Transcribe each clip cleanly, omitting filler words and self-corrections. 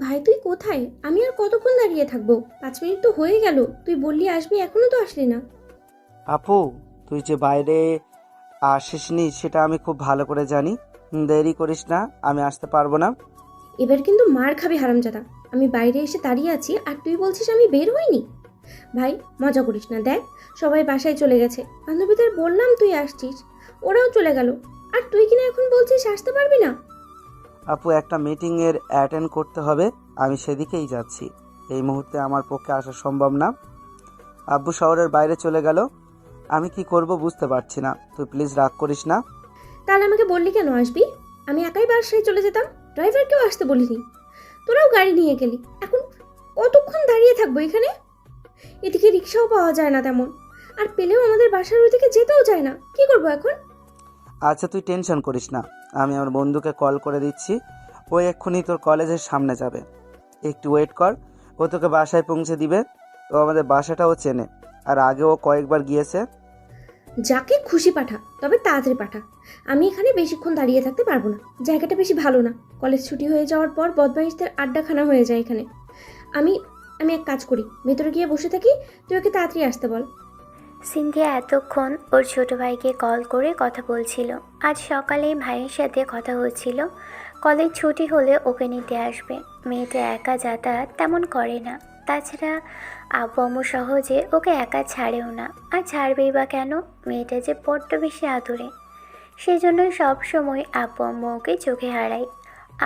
ভাই তুই কোথায়? আমি আর কতক্ষণ দাঁড়িয়ে থাকবো? 5 মিনিট তো হয়ে গেল। তুই বললি আসবি, এখনো তো আসলি না। আপু, তুই যে বাইরে আসিসনি সেটা আমি খুব ভালো করে জানি। দেরি করিস না, আমি আসতে পারবো না। এবার কিন্তু মার খাবি হারামজাদা। আমি বাইরে এসে দাঁড়িয়ে আছি আর তুই বলছিস আমি বের হইনি। ভাই মজা করিস না, দেখ সবাই বাসায় চলে গেছে। বান্ধবীদের বললাম তুই আসছিস, ওরাও চলে গেল। আর তুই কিনা এখন বলছিস আসতে পারবি না। আপু, একটা মিটিংয়ের অ্যাটেন্ড করতে হবে, আমি সেদিকেই যাচ্ছি। এই মুহূর্তে আমার পক্ষে আসা সম্ভব না। আব্বু শহরের বাইরে চলে গেল, আমি কি করব বুঝতে পারছি না। তুই প্লিজ রাগ করিস না। তাহলে আমাকে বললি কেন আসবি? আমি একাই বাসায় চলে যেতাম, ড্রাইভারকেও আসতে বলিনি। তোরাও গাড়ি নিয়ে গেলি, এখন কতক্ষণ দাঁড়িয়ে থাকবো এখানে? এদিকে রিক্সাও পাওয়া যায় না তেমন, আর পেলেও আমাদের বাসার ওইদিকে যেতেও যায় না। কি করবো এখন? আচ্ছা, তুই টেনশন করিস না, আমি আমার বন্ধুকে কল করে দিচ্ছি। ও এক্ষুনি তোর কলেজের সামনে যাবে, একটু ওয়েট কর। ও তোকে বাসায় পৌঁছে দিবে। ও আমাদের বাসাটাও চেনে, আর আগেও কয়েকবার গিয়েছে। যাকে খুশি পাঠা, তবে তাড়াতাড়ি পাঠা। আমি এখানে বেশিক্ষণ দাঁড়িয়ে থাকতে পারবো না। জায়গাটা বেশি ভালো না। কলেজ ছুটি হয়ে যাওয়ার পর বদমাইশদের আড্ডাখানা হয়ে যায় এখানে। আমি আমি এক কাজ করি, ভেতরে গিয়ে বসে থাকি। তুই ওকে তাড়াতাড়ি আসতে বল। সিনথিয়া এতক্ষণ ওর ছোট ভাইকে কল করে কথা বলছিল। আজ সকালে ভাইয়ের সাথে কথা হচ্ছিল, কলেজ ছুটি হলে ওকে নিতে আসবে। মেয়েটা একা যাতায়াত তেমন করে না, তাছাড়া আব্বু আম্মু সহজে ওকে একা ছাড়েও না। আর ছাড়বেই বা কেন, মেয়েটা যে বড্ড বেশি আদুরে। সেই জন্যই সবসময় আব্বু আম্মু ওকে চোখে হারায়।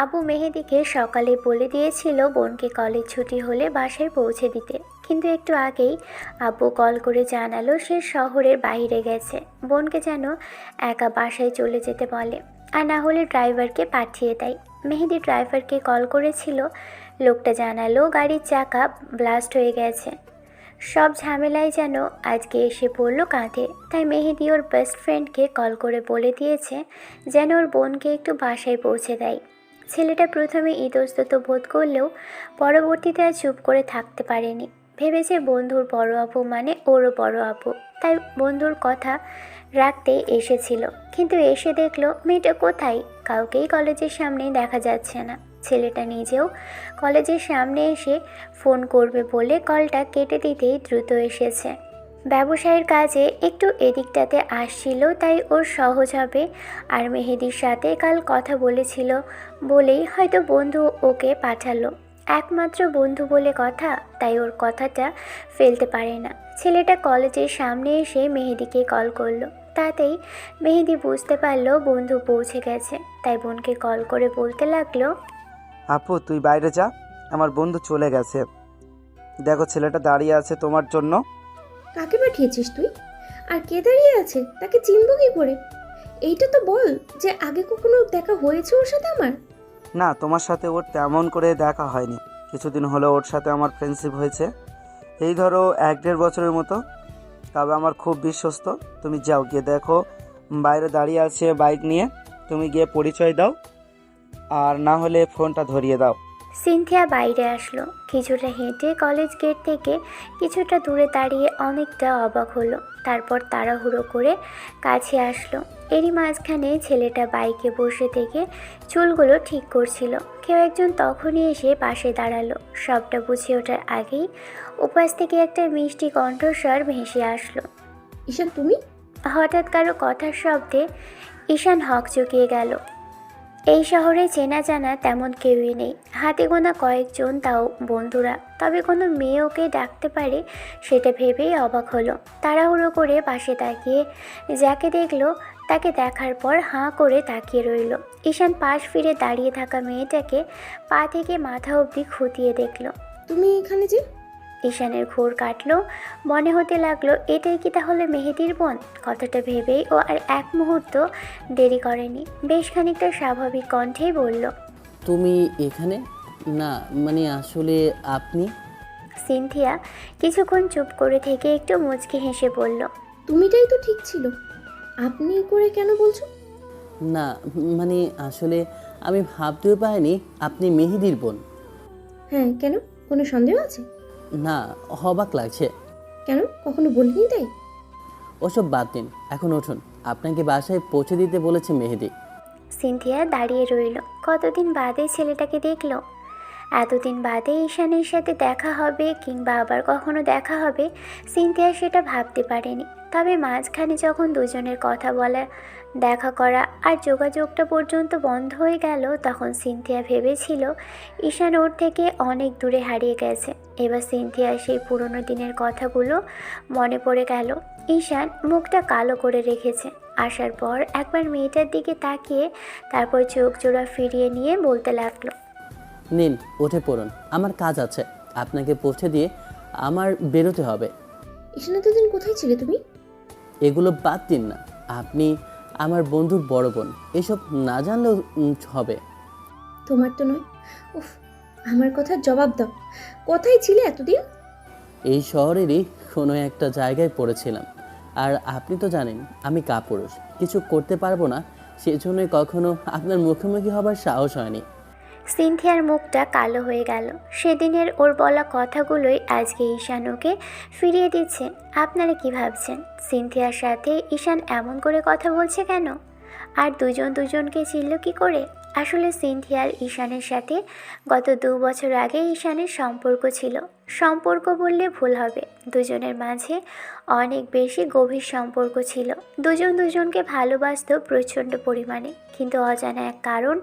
আবু মেহেদিকে সকালে বলে দিয়েছিল বোনকে কলেজ ছুটি হলে বাসায় পৌঁছে দিতে, কিন্তু একটু আগেই আব্বু কল করে জানালো সে শহরের বাইরে গেছে। বোনকে যেন একা বাসায় চলে যেতে বলে, আর না হলে ড্রাইভারকে পাঠিয়ে দেয়। মেহেদি ড্রাইভারকে কল করেছিল, লোকটা জানালো গাড়ির চাকা ব্লাস্ট হয়ে গেছে। সব ঝামেলায় যেন আজকে এসে পড়ল কাঁধে। তাই মেহেদি ওর বেস্ট ফ্রেন্ডকে কল করে বলে দিয়েছে যেন ওর বোনকে একটু বাসায় পৌঁছে দেয়। ছেলেটা প্রথমে ইতস্তত বোধ করলেও পরবর্তীতে আর চুপ করে থাকতে পারেনি। ভেবেছে বন্ধুর বড় আপু মানে ওরও বড় আপু, তাই বন্ধুর কথা রাখতে এসেছিল। কিন্তু এসে দেখলো মেয়েটা কোথায়, কাউকেই কলেজের সামনে দেখা যাচ্ছে না। ছেলেটা নিজেও কলেজের সামনে এসে ফোন করবে বলে কলটা কেটে দিতেই দ্রুত এসেছে। ব্যবসায়ের কাজে একটু এদিকটাতে আসছিল, তাই ওর সহজ হবে। আর মেহেদির সাথে কাল কথা বলেছিল বলেই হয়তো বন্ধু ওকে পাঠালো। একমাত্র বন্ধু বলে কথা, তাই ওর কথাটা ফেলতে পারে না। ছেলেটা কলেজের সামনে এসে মেহেদিকে কল করলো, তাতেই মেহেদি বুঝতে পারলো বন্ধু পৌঁছে গেছে। তাই বোনকে কল করে বলতে লাগলো, আপু, তুই বাইরে যা, আমার বন্ধু চলে গেছে। দেখো, ছেলেটা দাঁড়িয়ে আছে তোমার জন্য। কাকে পাঠিয়েছিস তুই? আর কে দাঁড়িয়ে আছে, তাকে চিনবো কি করে? এইটা তো বল যে আগে কখনো দেখা হয়েছে ওর সাথে আমার। না, তোমার সাথে ওর তেমন করে দেখা হয়নি। কিছুদিন হলো ওর সাথে আমার ফ্রেন্ডশিপ হয়েছে, এই ধরো 1-1.5 বছরের মতো। তবে আমার খুব বিশ্বস্ত। তুমি যাও, গিয়ে দেখো বাইরে দাঁড়িয়ে আছে বাইক নিয়ে। তুমি গিয়ে পরিচয় দাও, আর না হলে ফোনটা ধরিয়ে দাও। সিনথিয়া বাইরে আসলো। কিছুটা হেঁটে কলেজ গেট থেকে কিছুটা দূরে দাঁড়িয়ে অনেকটা অবাক হলো। তারপর তাড়াহুড়ো করে কাছে আসলো। এরই মাঝখানে ছেলেটা বাইকে বসে থেকে চুলগুলো ঠিক করছিল। কেউ একজন তখনই এসে পাশে দাঁড়ালো। সবটা বুঝে ওঠার আগেই উপাস থেকে একটা মিষ্টি কণ্ঠস্বর ভেসে আসলো। ঈশান তুমি? হঠাৎ কারো কথার শব্দে ঈশান হকচকিয়ে গেল। এই শহরে চেনা জানা তেমন কেউই নেই, হাতে গোনা কয়েকজন, তাও বন্ধুরা। তবে কোনো মেয়ে ওকে ডাকতে পারে সেটা ভেবেই অবাক হলো। তাড়াহুড়ো করে পাশে তাকিয়ে যাকে দেখলো তাকে দেখার পর হাঁ করে তাকিয়ে রইল। ঈশান পাশ ফিরে দাঁড়িয়ে থাকা মেয়েটাকে পা থেকে মাথা অবধি খুঁটিয়ে দেখল। তুমি এখানে যে? ঈশানের ঘোর কাটলো, মনে হতে লাগলো এটাই কি তাহলে মেহেদির বোন। কথাটা ভেবেই ও আর এক মুহূর্ত দেরি করেনি, বেশ খানিকটা স্বাভাবিক কণ্ঠেই বলল, তুমি এখানে? না মানে আসলে আপনি? সিনথিয়া কিছুক্ষণ চুপ করে থেকে একটু মুচকি হেসে বলল, তুমিটাই তো ঠিক ছিল, আপনি করে কেন বলছো? না মানে আসলে আমি ভাবতেও পারিনি আপনি মেহেদির বোন। হ্যাঁ, কেন? কোনো সন্দেহ আছে? না, অবাক লাগছে। কেন, কখনো বলিনি তাই? ওসব বাদ দিন, এখন উঠুন, আপনাকে বাসায় পৌঁছে দিতে বলেছে মেহেদি। সিনথিয়া দাঁড়িয়ে রইল। কতদিন বাদে ছেলেটাকে দেখলো। এতদিন বাদে ঈশানের সাথে দেখা হবে কিংবা আবার কখনো দেখা হবে সিনথিয়া সেটা ভাবতে পারেনি। তবে মাঝখানে যখন দুজনের কথা বলা, দেখা করা আর যোগাযোগটা পর্যন্ত বন্ধ হয়ে গেল, তখন সিনথিয়া ভেবেছিল ঈশান ওর থেকে অনেক দূরে হারিয়ে গেছে। এবার সিনথিয়ার সেই পুরনো দিনের কথাগুলো মনে পড়ে গেল। ঈশান মুখটা কালো করে রেখেছে। আসার পর একবার মেয়েটার দিকে তাকিয়ে তারপর চোখ জোড়া ফিরিয়ে নিয়ে বলতে লাগলো, নিন উঠে পড়ুন, আমার কাজ আছে, আপনাকে পৌঁছে দিয়ে আমার বেরোতে হবে। ঈশান, এতদিন কোথায় ছিলে তুমি? এগুলো বাদ দিন না, আপনি আমার বন্ধুর বড় বোন, এসব না জানলেও হবে। তোমার তো নয়। উফ, আমার কথার জবাব দাও। কোথায় ছিলে এতদিন? এই শহরেরই কোনো একটা জায়গায় পড়েছিলাম। আর আপনি তো জানেন আমি কাপুরুষ, কিছু করতে পারবো না, সেজন্যই কখনো আপনার মুখোমুখি হবার সাহস হয়নি। সিনথিয়ার মুখটা কালো হয়ে গেল। সেদিনের ওর বলা কথাগুলোই আজকে ঈশান ওকে ফিরিয়ে দিচ্ছে। আপনারা কি ভাবছেন সিনথিয়ার সাথে ঈশান এমন করে কথা বলছে কেন? আর দুজন দুজনকে চিনল কি করে? আসলে সিনথিয়ার ঈশানের সাথে গত 2 বছর আগে ঈশানের সম্পর্ক ছিল। সম্পর্ক বললে ভুল হবে, দুজনের মাঝে অনেক বেশি গভীর সম্পর্ক ছিল। দুজন দুজনকে ভালোবাসত প্রচণ্ড পরিমাণে, কিন্তু অজানা এক কারণ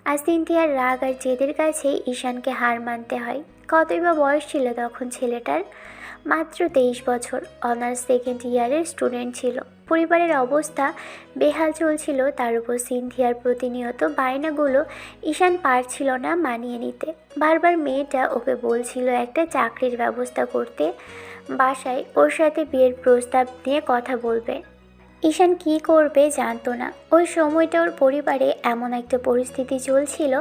আর সিনথিয়ার রাগ আর জেদের কাছে ঈশানকে হার মানতে হয়। কতই বা বয়স ছিল তখন ছেলেটার? মাত্র 23 বছর। অনার্স 2nd ইয়ারের স্টুডেন্ট ছিল। পরিবারের অবস্থা বেহাল চলছিল, তার উপর সিনথিয়ার প্রতিনিয়ত বায়নাগুলো ঈশান পারছিল না মানিয়ে নিতে। বারবার মেয়েটা ওকে বলছিল একটা চাকরির ব্যবস্থা করতে, বাসায় ওর সাথে বিয়ের প্রস্তাব নিয়ে কথা বলবে। ঈশান কি করবে জানতো না। ওই সময়টা ওর পরিবারে এমন একটা পরিস্থিতি চলছিল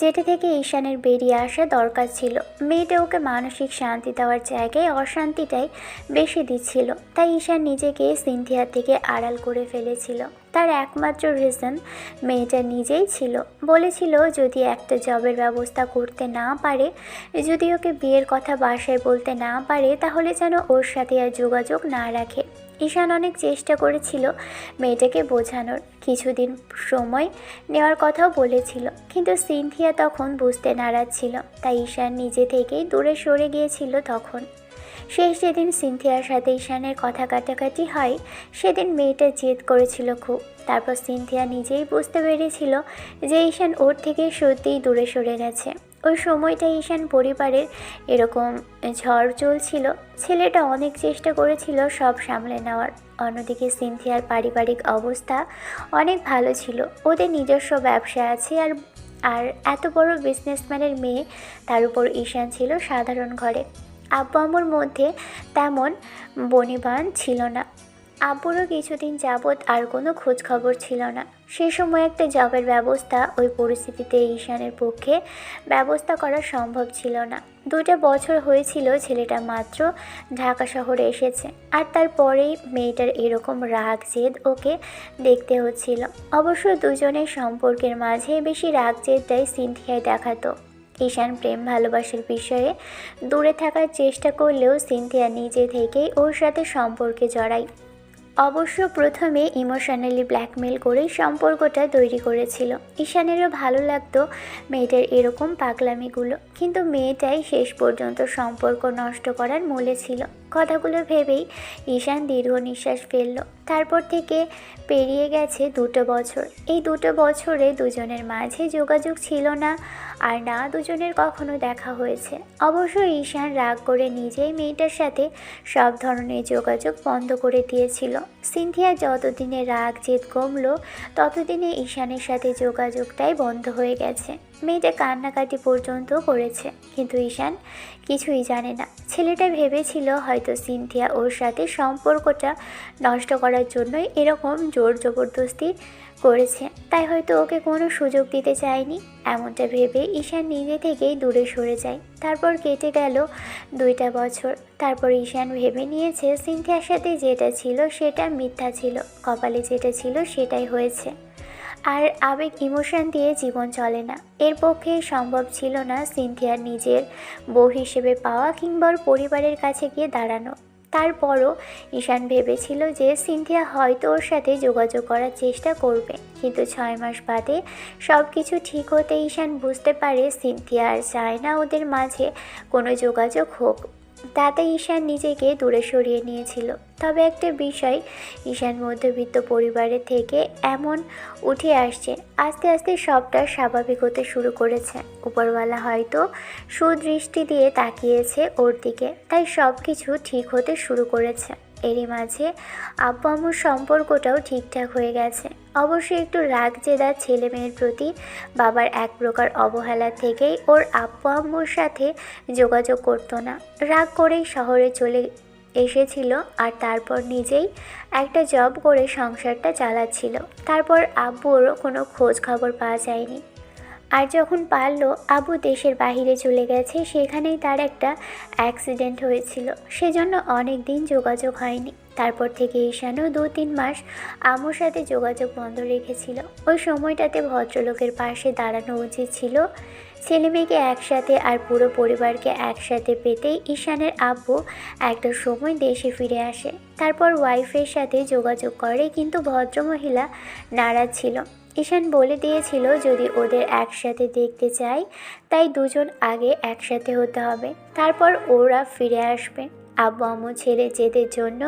যেটা থেকে ঈশানের বেরিয়ে আসা দরকার ছিল। মেয়েটা ওকে মানসিক শান্তি দেওয়ার জায়গায় অশান্তিটাই বেশি দিচ্ছিল। তাই ঈশান নিজেকে সিনথিয়া থেকে আড়াল করে ফেলেছিল। তার একমাত্র রিজন মেয়েটা নিজেই ছিল। বলেছিল যদি একটা জবের ব্যবস্থা করতে না পারে, যদি ওকে বিয়ের কথা বাসায় বলতে না পারে, তাহলে যেন ওর সাথে আর যোগাযোগ না রাখে। ঈশান অনেক চেষ্টা করেছিল মেয়েটাকে বোঝানোর, কিছুদিন সময় নেওয়ার কথাও বলেছিল, কিন্তু সিনথিয়া তখন বুঝতে নারাজ ছিল। তাই ঈশান নিজে থেকেই দূরে সরে গিয়েছিল। তখন শেষ যেদিন সিনথিয়ার সাথে ঈশানের কথা কাটাকাটি হয়, সেদিন মেয়েটা জেদ করেছিল খুব। তারপর সিনথিয়া নিজেই বুঝতে পেরেছিল যে ঈশান ওর থেকে সত্যিই দূরে সরে গেছে। ওই সময়টা ঈশান পরিবারের এরকম ঝড় চলছিল। ছেলেটা অনেক চেষ্টা করেছিল সব সামলে নেওয়ার। অন্যদিকে সিনথিয়ার পারিবারিক অবস্থা অনেক ভালো ছিল। ওদের নিজস্ব ব্যবসা আছে, আর এত বড় বিজনেসম্যানের মেয়ে, তার উপর ঈশান ছিল সাধারণ ঘরে। আব্বু আম্মুর মধ্যে তেমন বনিবান ছিল না। আব্বুরও কিছুদিন যাবৎ আর কোনো খোঁজ খবর ছিল না। সে সময় একটা জবের ব্যবস্থা ওই পরিস্থিতিতে ঈশানের পক্ষে ব্যবস্থা করা সম্ভব ছিল না। 2টা বছর হয়েছিল ছেলেটা মাত্র ঢাকা শহরে এসেছে, আর তারপরেই মেয়েটার এরকম রাগ জেদ ওকে দেখতে হচ্ছিল। অবশ্য দুজনের সম্পর্কের মাঝে বেশি রাগ জেদটাই সিনথিয়ায় দেখাতো। ঈশান প্রেম ভালোবাসার বিষয়ে দূরে থাকার চেষ্টা করলেও সিনথিয়া নিজে থেকেই ওর সাথে সম্পর্কে জড়ায়। অবশ্য প্রথমে ইমোশনালি ব্ল্যাকমেল করেই সম্পর্কটা তৈরি করেছিল। ঈশানেরও ভালো লাগতো মেয়েটার এরকম পাগলামিগুলো, কিন্তু মেয়েটাই শেষ পর্যন্ত সম্পর্ক নষ্ট করার মূলে ছিল। কথাগুলো ভেবেই ঈশান দীর্ঘ নিঃশ্বাস ফেলল। তারপর থেকে পেরিয়ে গেছে 2টো বছর। এই 2টো বছরে দুজনের মাঝে যোগাযোগ ছিল না, আর না দুজনের কখনো দেখা হয়েছে। অবশ্য ঈশান রাগ করে নিজেই মেয়েটার সাথে সব ধরনের যোগাযোগ বন্ধ করে দিয়েছিল। সিনথিয়া যতদিনে রাগ জেদ কমলো, ততদিনে ঈশানের সাথে যোগাযোগটাই বন্ধ হয়ে গেছে। মেয়েটা কান্নাকাটি পর্যন্ত করেছে, কিন্তু ঈশান কিছুই জানে না। ছেলেটা ভেবেছিল হয়তো সিনথিয়া ওর সাথে সম্পর্কটা নষ্ট করার জন্যই এরকম জোর জবরদস্তি করেছে, তাই হয়তো ওকে কোনো সুযোগ দিতে চায়নি। এমনটা ভেবে ঈশান নিজে থেকেই দূরে সরে যায়। তারপর কেটে গেল 2টা বছর। তারপর ঈশান ভেবে নিয়েছে সিনথিয়ার সাথে যেটা ছিল সেটা মিথ্যা ছিল, কপালে যেটা ছিল সেটাই হয়েছে। আর আবেগ ইমোশন দিয়ে জীবন চলে না। এর পক্ষে সম্ভব ছিল না সিনথিয়ার নিজের বউ হিসেবে পাওয়া কিংবা ওর পরিবারের কাছে গিয়ে দাঁড়ানো। তারপরও ঈশান ভেবেছিল যে সিনথিয়া হয়তো ওর সাথে যোগাযোগ করার চেষ্টা করবে, কিন্তু 6 মাস বাদে সব কিছু ঠিক হতে ঈশান বুঝতে পারে সিনথিয়া আর চায় না ওদের মাঝে কোনো যোগাযোগ হোক। তাতে ঈশান নিজেকে দূরে সরিয়ে নিয়েছিল। তবে একটা বিষয়, ঈশান মধ্যবিত্ত পরিবারের থেকে এমন উঠে আসছে, আস্তে আস্তে সবটা স্বাভাবিক হতে শুরু করেছে। উপরওয়ালা হয়তো সুদৃষ্টি দিয়ে তাকিয়েছে ওর দিকে, তাই সব কিছু ঠিক হতে শুরু করেছে। এরই মাঝে আব্বু আম্মুর সম্পর্কটাও ঠিকঠাক হয়ে গেছে। অবশ্যই একটু রাগ জেদা ছেলে মেয়ের প্রতি বাবার এক প্রকার অবহেলা থেকেই ওর আব্বু আম্মুর সাথে যোগাযোগ করতো না। রাগ করেই শহরে চলে এসেছিল আর তারপর নিজেই একটা জব করে সংসারটা চালাচ্ছিল। তারপর আব্বুর কোনো খোঁজ খবর পাওয়া যায়নি। আর যখন পারলো আব্বু দেশের বাইরে চলে গেছে, সেখানেই তার একটা অ্যাক্সিডেন্ট হয়েছিল, সেজন্য অনেক দিন যোগাযোগ হয়নি। তারপর থেকে ঈশানও 2-3 মাস আম্মুর সাথে যোগাযোগ বন্ধ রেখেছিল। ওই সময়টাতে ভদ্রলোকের পাশে দাঁড়ানো উচিত ছিল। ছেলে মেয়েকে একসাথে আর পুরো পরিবারকে একসাথে পেতেই ঈশানের আব্বু একটা সময় দেশে ফিরে আসে। তারপর ওয়াইফের সাথে যোগাযোগ করে, কিন্তু ভদ্রমহিলা নারাজ ছিল। ঈশান বলে দিয়েছিল যদি ওদের একসাথে দেখতে চায় তাই দুজন আগে একসাথে হতে হবে, তারপর ওরা ফিরে আসবে। আব্বু আম্মু ছেড়ে যেদের জন্য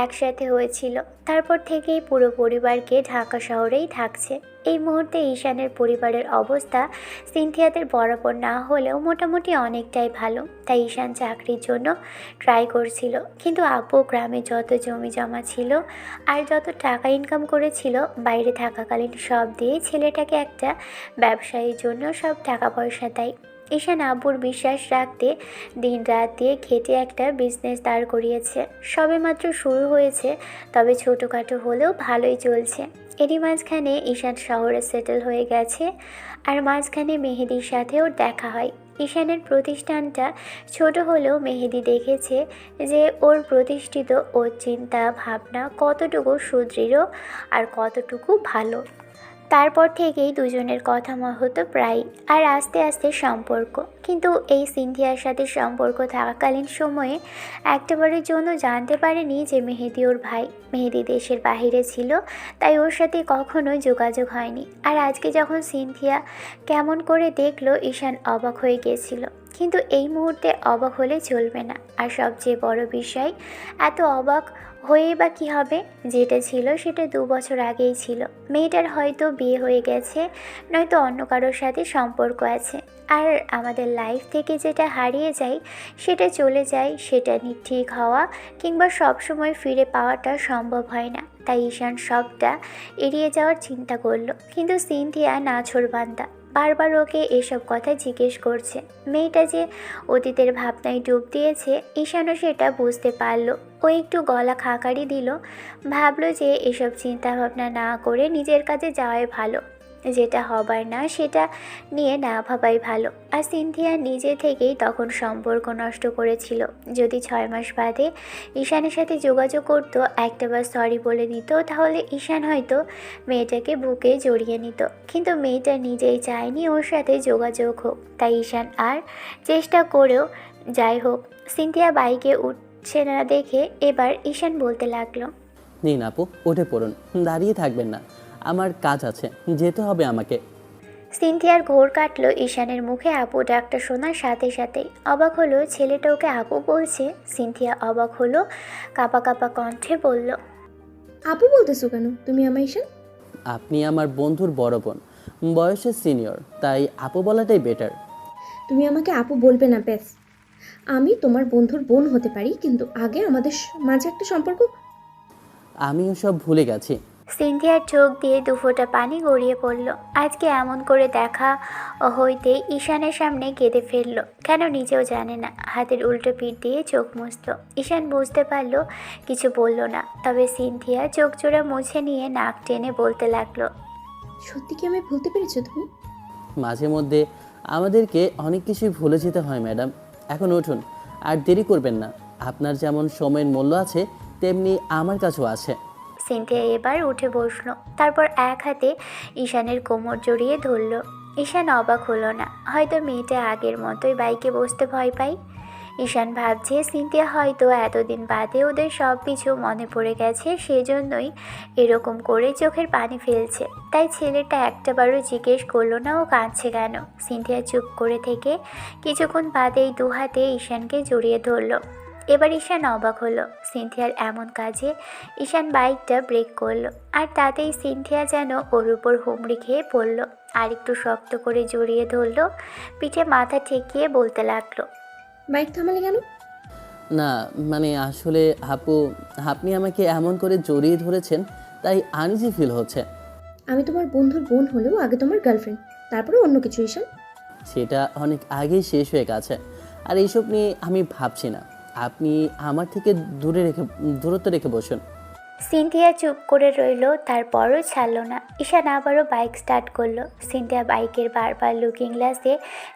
একসাথে হয়েছিল, তারপর থেকেই পুরো পরিবারকে ঢাকা শহরেই থাকছে। এই মুহূর্তে ঈশানের পরিবারের অবস্থা সিনথিয়াদের বরাবর না হলেও মোটামুটি অনেকটাই ভালো। তাই ঈশান চাকরির জন্য ট্রাই করছিল, কিন্তু আব্বু গ্রামে যত জমি জমা ছিল আর যত টাকা ইনকাম করেছিল বাইরে থাকাকালীন সব দিয়ে ছেলেটাকে একটা ব্যবসায়ীর জন্য সব টাকা পয়সা দেয়। ঈশান আব্বুর বিশ্বাস রাখতে দিন রাত দিয়ে খেটে একটা বিজনেস দাঁড় করিয়েছে। সবেমাত্র শুরু হয়েছে, তবে ছোটোখাটো হলেও ভালোই চলছে। এরই মাঝখানে ঈশান শহরে সেটেল হয়ে গেছে, আর মাঝখানে মেহেদির সাথেও দেখা হয়। ঈশানের প্রতিষ্ঠানটা ছোট হলেও মেহেদি দেখেছে যে ওর প্রতিষ্ঠিত, ওর চিন্তা ভাবনা কতটুকু সুদৃঢ় আর কতটুকু ভালো। তারপর থেকেই দুজনের কথা হতো প্রায়, আর আস্তে আস্তে সম্পর্ক। কিন্তু এই সিনথিয়ার সাথে সম্পর্ক থাকাকালীন সময়ে একটাবারের জন্য জানতে পারেনি যে মেহেদি ওর ভাই। মেহেদি দেশের বাইরে ছিল, তাই ওর সাথে কখনোই যোগাযোগ হয়নি। আর আজকে যখন সিনথিয়া কেমন করে দেখলো, ঈশান অবাক হয়ে গেছিল। কিন্তু এই মুহূর্তে অবাক হলে চলবে না। আর সবচেয়ে বড় বিষয়, এত অবাক হয়ে বা কী হবে, যেটা ছিল সেটা 2 বছর আগেই ছিল। মেয়েটার হয়তো বিয়ে হয়ে গেছে, নয়তো অন্য কারোর সাথে সম্পর্ক আছে। আর আমাদের লাইফ থেকে যেটা হারিয়ে যায় সেটা চলে যায়, সেটা ঠিক হওয়া কিংবা সবসময় ফিরে পাওয়াটা সম্ভব হয় না। তাই ঈশান সবটা এড়িয়ে যাওয়ার চিন্তা করলো। কিন্তু সিনথিয়া নাছোড়বান্দা, বারবার ওকে এসব কথা জিজ্ঞেস করছে। মেয়েটা যে অতীতের ভাবনায় ডুব দিয়েছে, ঈশানও সেটা বুঝতে পারল। ও একটু গলা খাকারি দিল, ভাবলো যে এসব চিন্তা ভাবনা না করে নিজের কাছে যাওয়াই ভালো, যেটা হবার না সেটা নিয়ে না ভাবাই ভালো। আর সিনথিয়া নিজে থেকেই তখন সম্পর্ক নষ্ট করেছিল। যদি 6 মাস বাদে ঈশানের সাথে যোগাযোগ করতো, একটাবার সরি বলে দিত, তাহলে ঈশান হয়তো মেয়েটাকে বুকে জড়িয়ে নিত। কিন্তু মেয়েটা নিজেই চায়নি ওর সাথে যোগাযোগ হোক, তাই ঈশান আর চেষ্টা করেও যাই হোক। সিনথিয়া বাইকে উঠছে না দেখে এবার ঈশান বলতে লাগলো, নিন আপু, উঠে পড়ুন, দাঁড়িয়ে থাকবেন না, আমার কাজ আছে, যেতে হবে আমাকে। সিনথিয়ার ঘোর কাটলো ঈশানের মুখে আপু ডাকটা শোনার সাথে সাথেই। অবাক হলো ছেলেটা ওকে আপু বলছে। সিনথিয়া অবাক হলো, কাঁপা কাঁপা কণ্ঠে বলল, আপু বলতেছো কেন তুমি আমার ঈশান? আপনি আমার বন্ধুর বড় বোন, বয়সে সিনিয়র, তাই আপু বলাটাই বেটার। তুমি আমাকে আপু বলবে না ব্যাস। আমি তোমার বন্ধুর বোন হতে পারি, কিন্তু আগে আমাদের মাঝে একটা সম্পর্ক। আমিও সব ভুলে গেছি। সিনথিয়ার চোখ দিয়ে দুফোঁটা পানি গড়িয়ে পড়ল। আজকে এমন করে দেখা হইতে ঈশানের সামনে কেঁদে ফেলল, কেন নিজেও জানে না। হাতের উল্টো পিঠ দিয়ে চোখ মুছল। ঈশান বুঝতে পারল, কিছু বলল না। তবে সিনথিয়া চোখ জোড়া মুছে নিয়ে নাক টেনে বলতে লাগলো, সত্যি কি আমি ভুলতে পেরেছো তুমি? মাঝে মধ্যে আমাদেরকে অনেক কিছুই ভুলে যেতে হয় ম্যাডাম। এখন উঠুন, আর দেরি করবেন না। আপনার যেমন সময়ের মূল্য আছে, তেমনি আমার কাছেও আছে। সিনথিয়া এবার উঠে বসলো, তারপর এক হাতে ঈশানের কোমর জড়িয়ে ধরল। ঈশান অবাক হলো না, হয়তো মেয়েটা আগের মতোই বাইকে বসতে ভয় পায়। ঈশান ভাবছে সিনথিয়া হয়তো এতদিন বাদে ওদের সব কিছু মনে পড়ে গেছে, সেজন্যই এরকম করে চোখের পানি ফেলছে। তাই ছেলেটা একটাবারও জিজ্ঞেস করলো না ও কাঁদছে কেন। সিনথিয়া চুপ করে থেকে কিছুক্ষণ বাদেই দু হাতে ঈশানকে জড়িয়ে ধরলো। এবার ঈশান অবাক হলো সিনথিয়ার এমন কাজে। ঈশান বাইকটা ব্রেক করলো, আর তাতেই সিনথিয়া যেন ওর উপর হুমড়ি খেয়ে পড়ল। আর একটু শক্ত করে জড়িয়ে ধরলো, পিঠে মাথা ঠেকিয়ে বলতে লাগলো, বাইক থামালে কেন? না মানে আসলে আপু, আপনি আমাকে এমন করে জড়িয়ে ধরেছেন তাই আনইজি ফিল হচ্ছে। আমি তোমার বন্ধুর বোন হলেও আগে তোমার গার্লফ্রেন্ড, তারপরে অন্য কিছু। ঈশান, সেটা অনেক আগেই শেষ হয়ে গেছে, আর এইসব নিয়ে আমি ভাবছি না। আপনি আমার থেকে দূরত্ব রেখে বসুন। সিনথিয়া চুপ করে রইল, তারপরও ছাড়লো না। ঈশান আবারও বাইক স্টার্ট করলো। সিনথিয়া বাইকের বারবার লুকিং গ্লাসে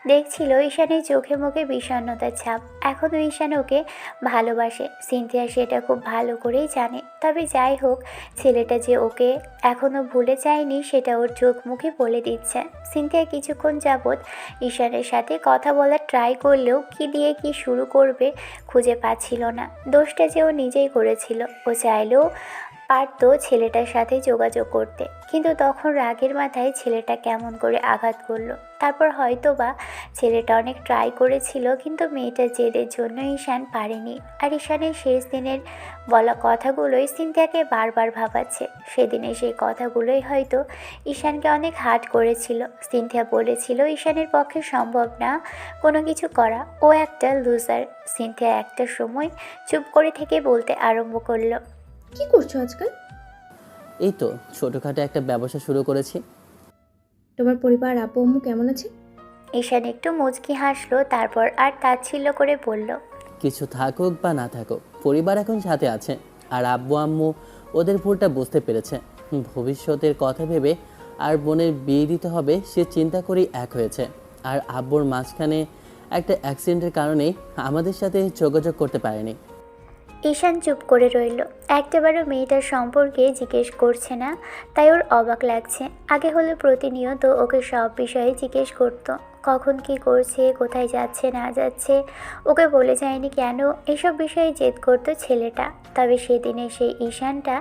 দেখছিল ঈশানের চোখে মুখে বিষণ্ণতার ছাপ। এখনও ঈশান ওকে ভালোবাসে, সিনথিয়া সেটা খুব ভালো করেই জানে। তবে যাই হোক, ছেলেটা যে ওকে এখনও ভুলে যায়নি সেটা ওর চোখ মুখে বলে দিচ্ছে। সিনথিয়া কিছুক্ষণ যাবৎ ঈশানের সাথে কথা বলার ট্রাই করলেও কি দিয়ে কি শুরু করবে খুঁজে পাচ্ছিল না। দোষটা যে ও নিজেই করেছিল। ও চাইলেও পারতো ছেলেটার সাথে যোগাযোগ করতে, কিন্তু তখন রাগের মাথায় ছেলেটা কেমন করে আঘাত করলো। তারপর হয়তো বা ছেলেটা অনেক ট্রাই করেছিল, কিন্তু মেয়েটার জেদের জন্য ঈশান পারেনি। আর ঈশানের শেষ দিনের বলা কথাগুলোই সিনথিয়াকে বারবার ভাবাচ্ছে। সেদিনে সেই কথাগুলোই হয়তো ঈশানকে অনেক হার্ট করেছিল। সিনথিয়া বলেছিল ঈশানের পক্ষে সম্ভব না কোনো কিছু করা, ও একটা লুজার। সিনথিয়া একটা সময় চুপ করে থেকে বলতে আরম্ভ করলো, কি করছো আজকাল? এই তো ছোটোখাটো একটা ব্যবসা শুরু করেছি। তোমার পরিবার, আব্বু আম্মু কেমন আছে? ঈশান একটু মুচকি হাসলো, তারপর আর তাচ্ছিল্য করে বলল, কিছু থাকুক বা না থাকুক, পরিবার এখন সাথে আছে। আর আব্বু আম্মু ওদের ভুলটা বুঝতে পেরেছে। ভবিষ্যতের কথা ভেবে আর বোনের বিয়ে দিতে হবে সে চিন্তা করেই এক হয়েছে। আর আব্বুর মাঝখানে একটা অ্যাক্সিডেন্টের কারণে আমাদের সাথে যোগাযোগ করতে পারেনি। ঈশান চুপ করে রইল। একটাবারও মেয়েটার সম্পর্কে জিজ্ঞেস করছে না, তাই ওর অবাক লাগছে। আগে হলে প্রতিনিয়ত ওকে সব বিষয়ে জিজ্ঞেস করতো, কখন কি করছে, কোথায় যাচ্ছে না যাচ্ছে, ওকে বলে যায়নি কেন, এসব বিষয়ে জেদ করতো ছেলেটা। তবে সেদিনে সেই ঈশানটা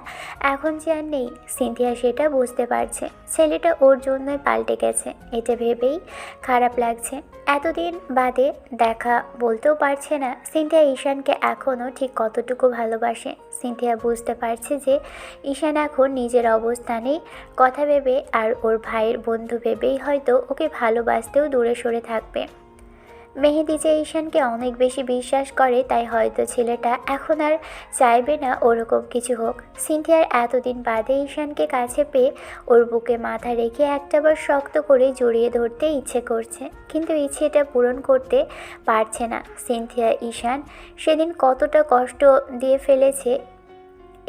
এখন যে আর নেই, সিনথিয়া সেটা বুঝতে পারছে। ছেলেটা ওর জন্যই পাল্টে গেছে, এটা ভেবেই খারাপ লাগছে। এতদিন বাদে দেখা বলতেও পারছে না সিনথিয়া ঈশানকে এখনও ঠিক কতটুকু ভালোবাসে। সিনথিয়া বুঝতে পারছে যে ঈশান এখন নিজের অবস্থানেই কথা ভেবে আর ওর ভাইয়ের বন্ধু ভেবেই হয়তো ওকে ভালোবাসতেও দূরে সরে থাকবে। মেহেদি যে ঈশানকে অনেক বেশি বিশ্বাস করে, তাই হয়তো ছেলেটা এখন আর চাইবে না ওরকম কিছু হোক। সিনথিয়ার এতদিন বাদে ঈশানকে কাছে পেয়ে ওর বুকে মাথা রেখে একটাবার শক্ত করে জড়িয়ে ধরতে ইচ্ছে করছে, কিন্তু ইচ্ছেটা পূরণ করতে পারছে না। সিনথিয়া ঈশান সেদিন কতটা কষ্ট দিয়ে ফেলেছে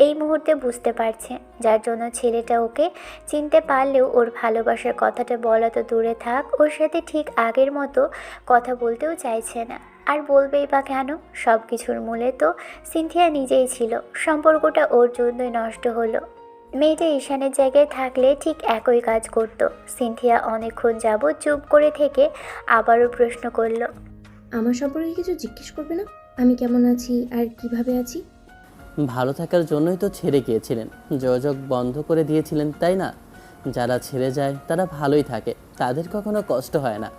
এই মুহূর্তে বুঝতে পারছে, যার জন্য ছেলেটা ওকে চিনতে পারলেও ওর ভালোবাসার কথাটা বলা তো দূরে থাক, ওর সাথে ঠিক আগের মতো কথা বলতেও চাইছে না। আর বলবেই বা কেন? সব কিছুর মূলে তো সিনথিয়া নিজেই ছিল। সম্পর্কটা ওর জন্যই নষ্ট হলো। মেয়েটা ঈশানের জায়গায় থাকলে ঠিক একই কাজ করতো। সিনথিয়া অনেকক্ষণ যাবৎ চুপ করে থেকে আবারও প্রশ্ন করলো, আমার সম্পর্কে কিছু জিজ্ঞেস করবে না? আমি কেমন আছি আর কিভাবে আছি? ভালো থাকার জন্যই তো ছেড়ে গিয়েছিলেন, যোগাযোগ বন্ধ করে দিয়েছিলেন, তাই না? যারা ছেড়ে যায় তারা ভালোই থাকে, তাদের কখনো কষ্ট হয় না।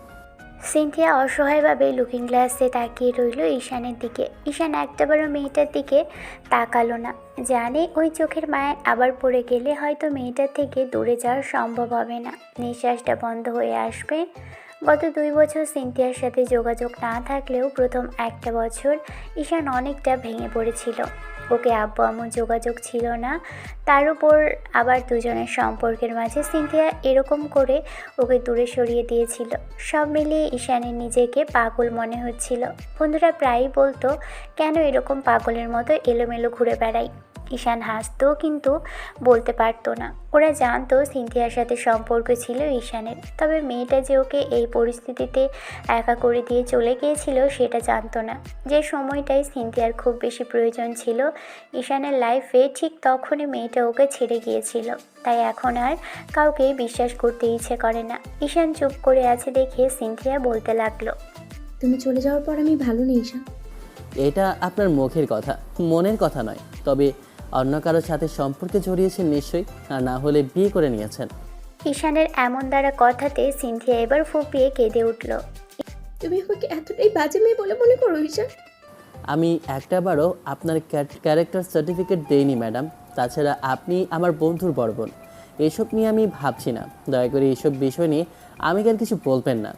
সিনথিয়া অসহায়ভাবে লুকিং গ্লাসে তাকিয়ে রইল ঈশানের দিকে। ঈশান একটাবারও মেয়েটার দিকে তাকালো না, জানে ওই চোখের মায় আবার পড়ে গেলে হয়তো মেয়েটার থেকে দূরে যাওয়া সম্ভব হবে না, নিঃশ্বাসটা বন্ধ হয়ে আসবে। গত 2 বছর সিনথিয়ার সাথে যোগাযোগ না থাকলেও প্রথম একটা বছর ঈশান অনেকটা ভেঙে পড়েছিল। ওকে আব্বু আম্মুর যোগাযোগ ছিল না, তার উপর আবার দুজনের সম্পর্কের মাঝে সিনথিয়া এরকম করে ওকে দূরে সরিয়ে দিয়েছিল। সব মিলিয়ে ঈশানের নিজেকে পাগল মনে হচ্ছিল। বন্ধুরা প্রায়ই বলতো, কেন এরকম পাগলের মতো এলোমেলো ঘুরে বেড়াই। ঈশান হাসতো, কিন্তু বলতে পারতো না। ওরা জানতো সিনথিয়ার সাথে সম্পর্ক ছিল ঈশানের, তবে মেয়েটা যে ওকে এই পরিস্থিতিতে একা করে দিয়ে চলে গিয়েছিল সেটা জানতো না। যে সময়টাই সিনথিয়ার খুব বেশি প্রয়োজন ছিল ঈশানের লাইফে, ঠিক তখনই মেয়েটা ওকে ছেড়ে গিয়েছিল। তাই এখন আর কাউকে বিশ্বাস করতে ইচ্ছে করে না। ঈশান চুপ করে আছে দেখে সিনথিয়া বলতে লাগলো, তুমি চলে যাওয়ার পর আমি ভালো নেই ঈশান। এটা আপনার মুখের কথা, মনের কথা নয়। তবে অন্য কারোর সাথে সম্পর্কে জড়িয়েছেন নিশ্চয়ই, আর না হলে বিয়ে করে নিয়েছেন। ঈশানের এমন দ্বারা কথাতে সিনথিয়া এবার ফুপিয়ে কেঁদে উঠল। তুমি আমাকে এতটাই বাজে মেয়ে বলে মনে করো ঈশান? আমি একটাবারও আপনার ক্যারেক্টার সার্টিফিকেট দেইনি ম্যাডাম। তাছাড়া আপনি আমার বন্ধুর বড় বোন, এসব নিয়ে আমি ভাবছি না। দয়া করে এইসব বিষয় নিয়ে আমি আর কিছু বলবেন না।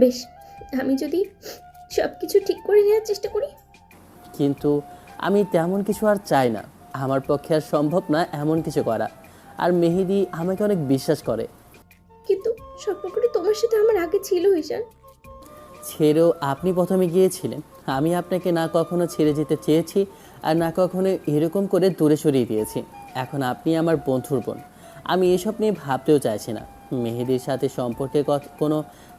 বেশ, আমি যদি সব কিছু ঠিক করে নেওয়ার চেষ্টা করি। কিন্তু আমি তেমন কিছু আর চাই না। আমার পক্ষে আর সম্ভব না এমন কিছু করা। আর মেহেদি আমাকে অনেক বিশ্বাস করে। কিন্তু সম্পর্কটা তোমার সাথে আমার আগে ছিল ঈশান। ছেড়েও আপনি প্রথমে গিয়েছিলেন। আমি আপনাকে না কখনো ছেড়ে যেতে চেয়েছি, আর না কখনো এরকম করে দূরে সরিয়ে দিয়েছি। এখন আপনি আমার বন্ধুর বোন, আমি এসব নিয়ে ভাবতেও চাইছি না। মেহেদির সাথে সম্পর্কে কোনো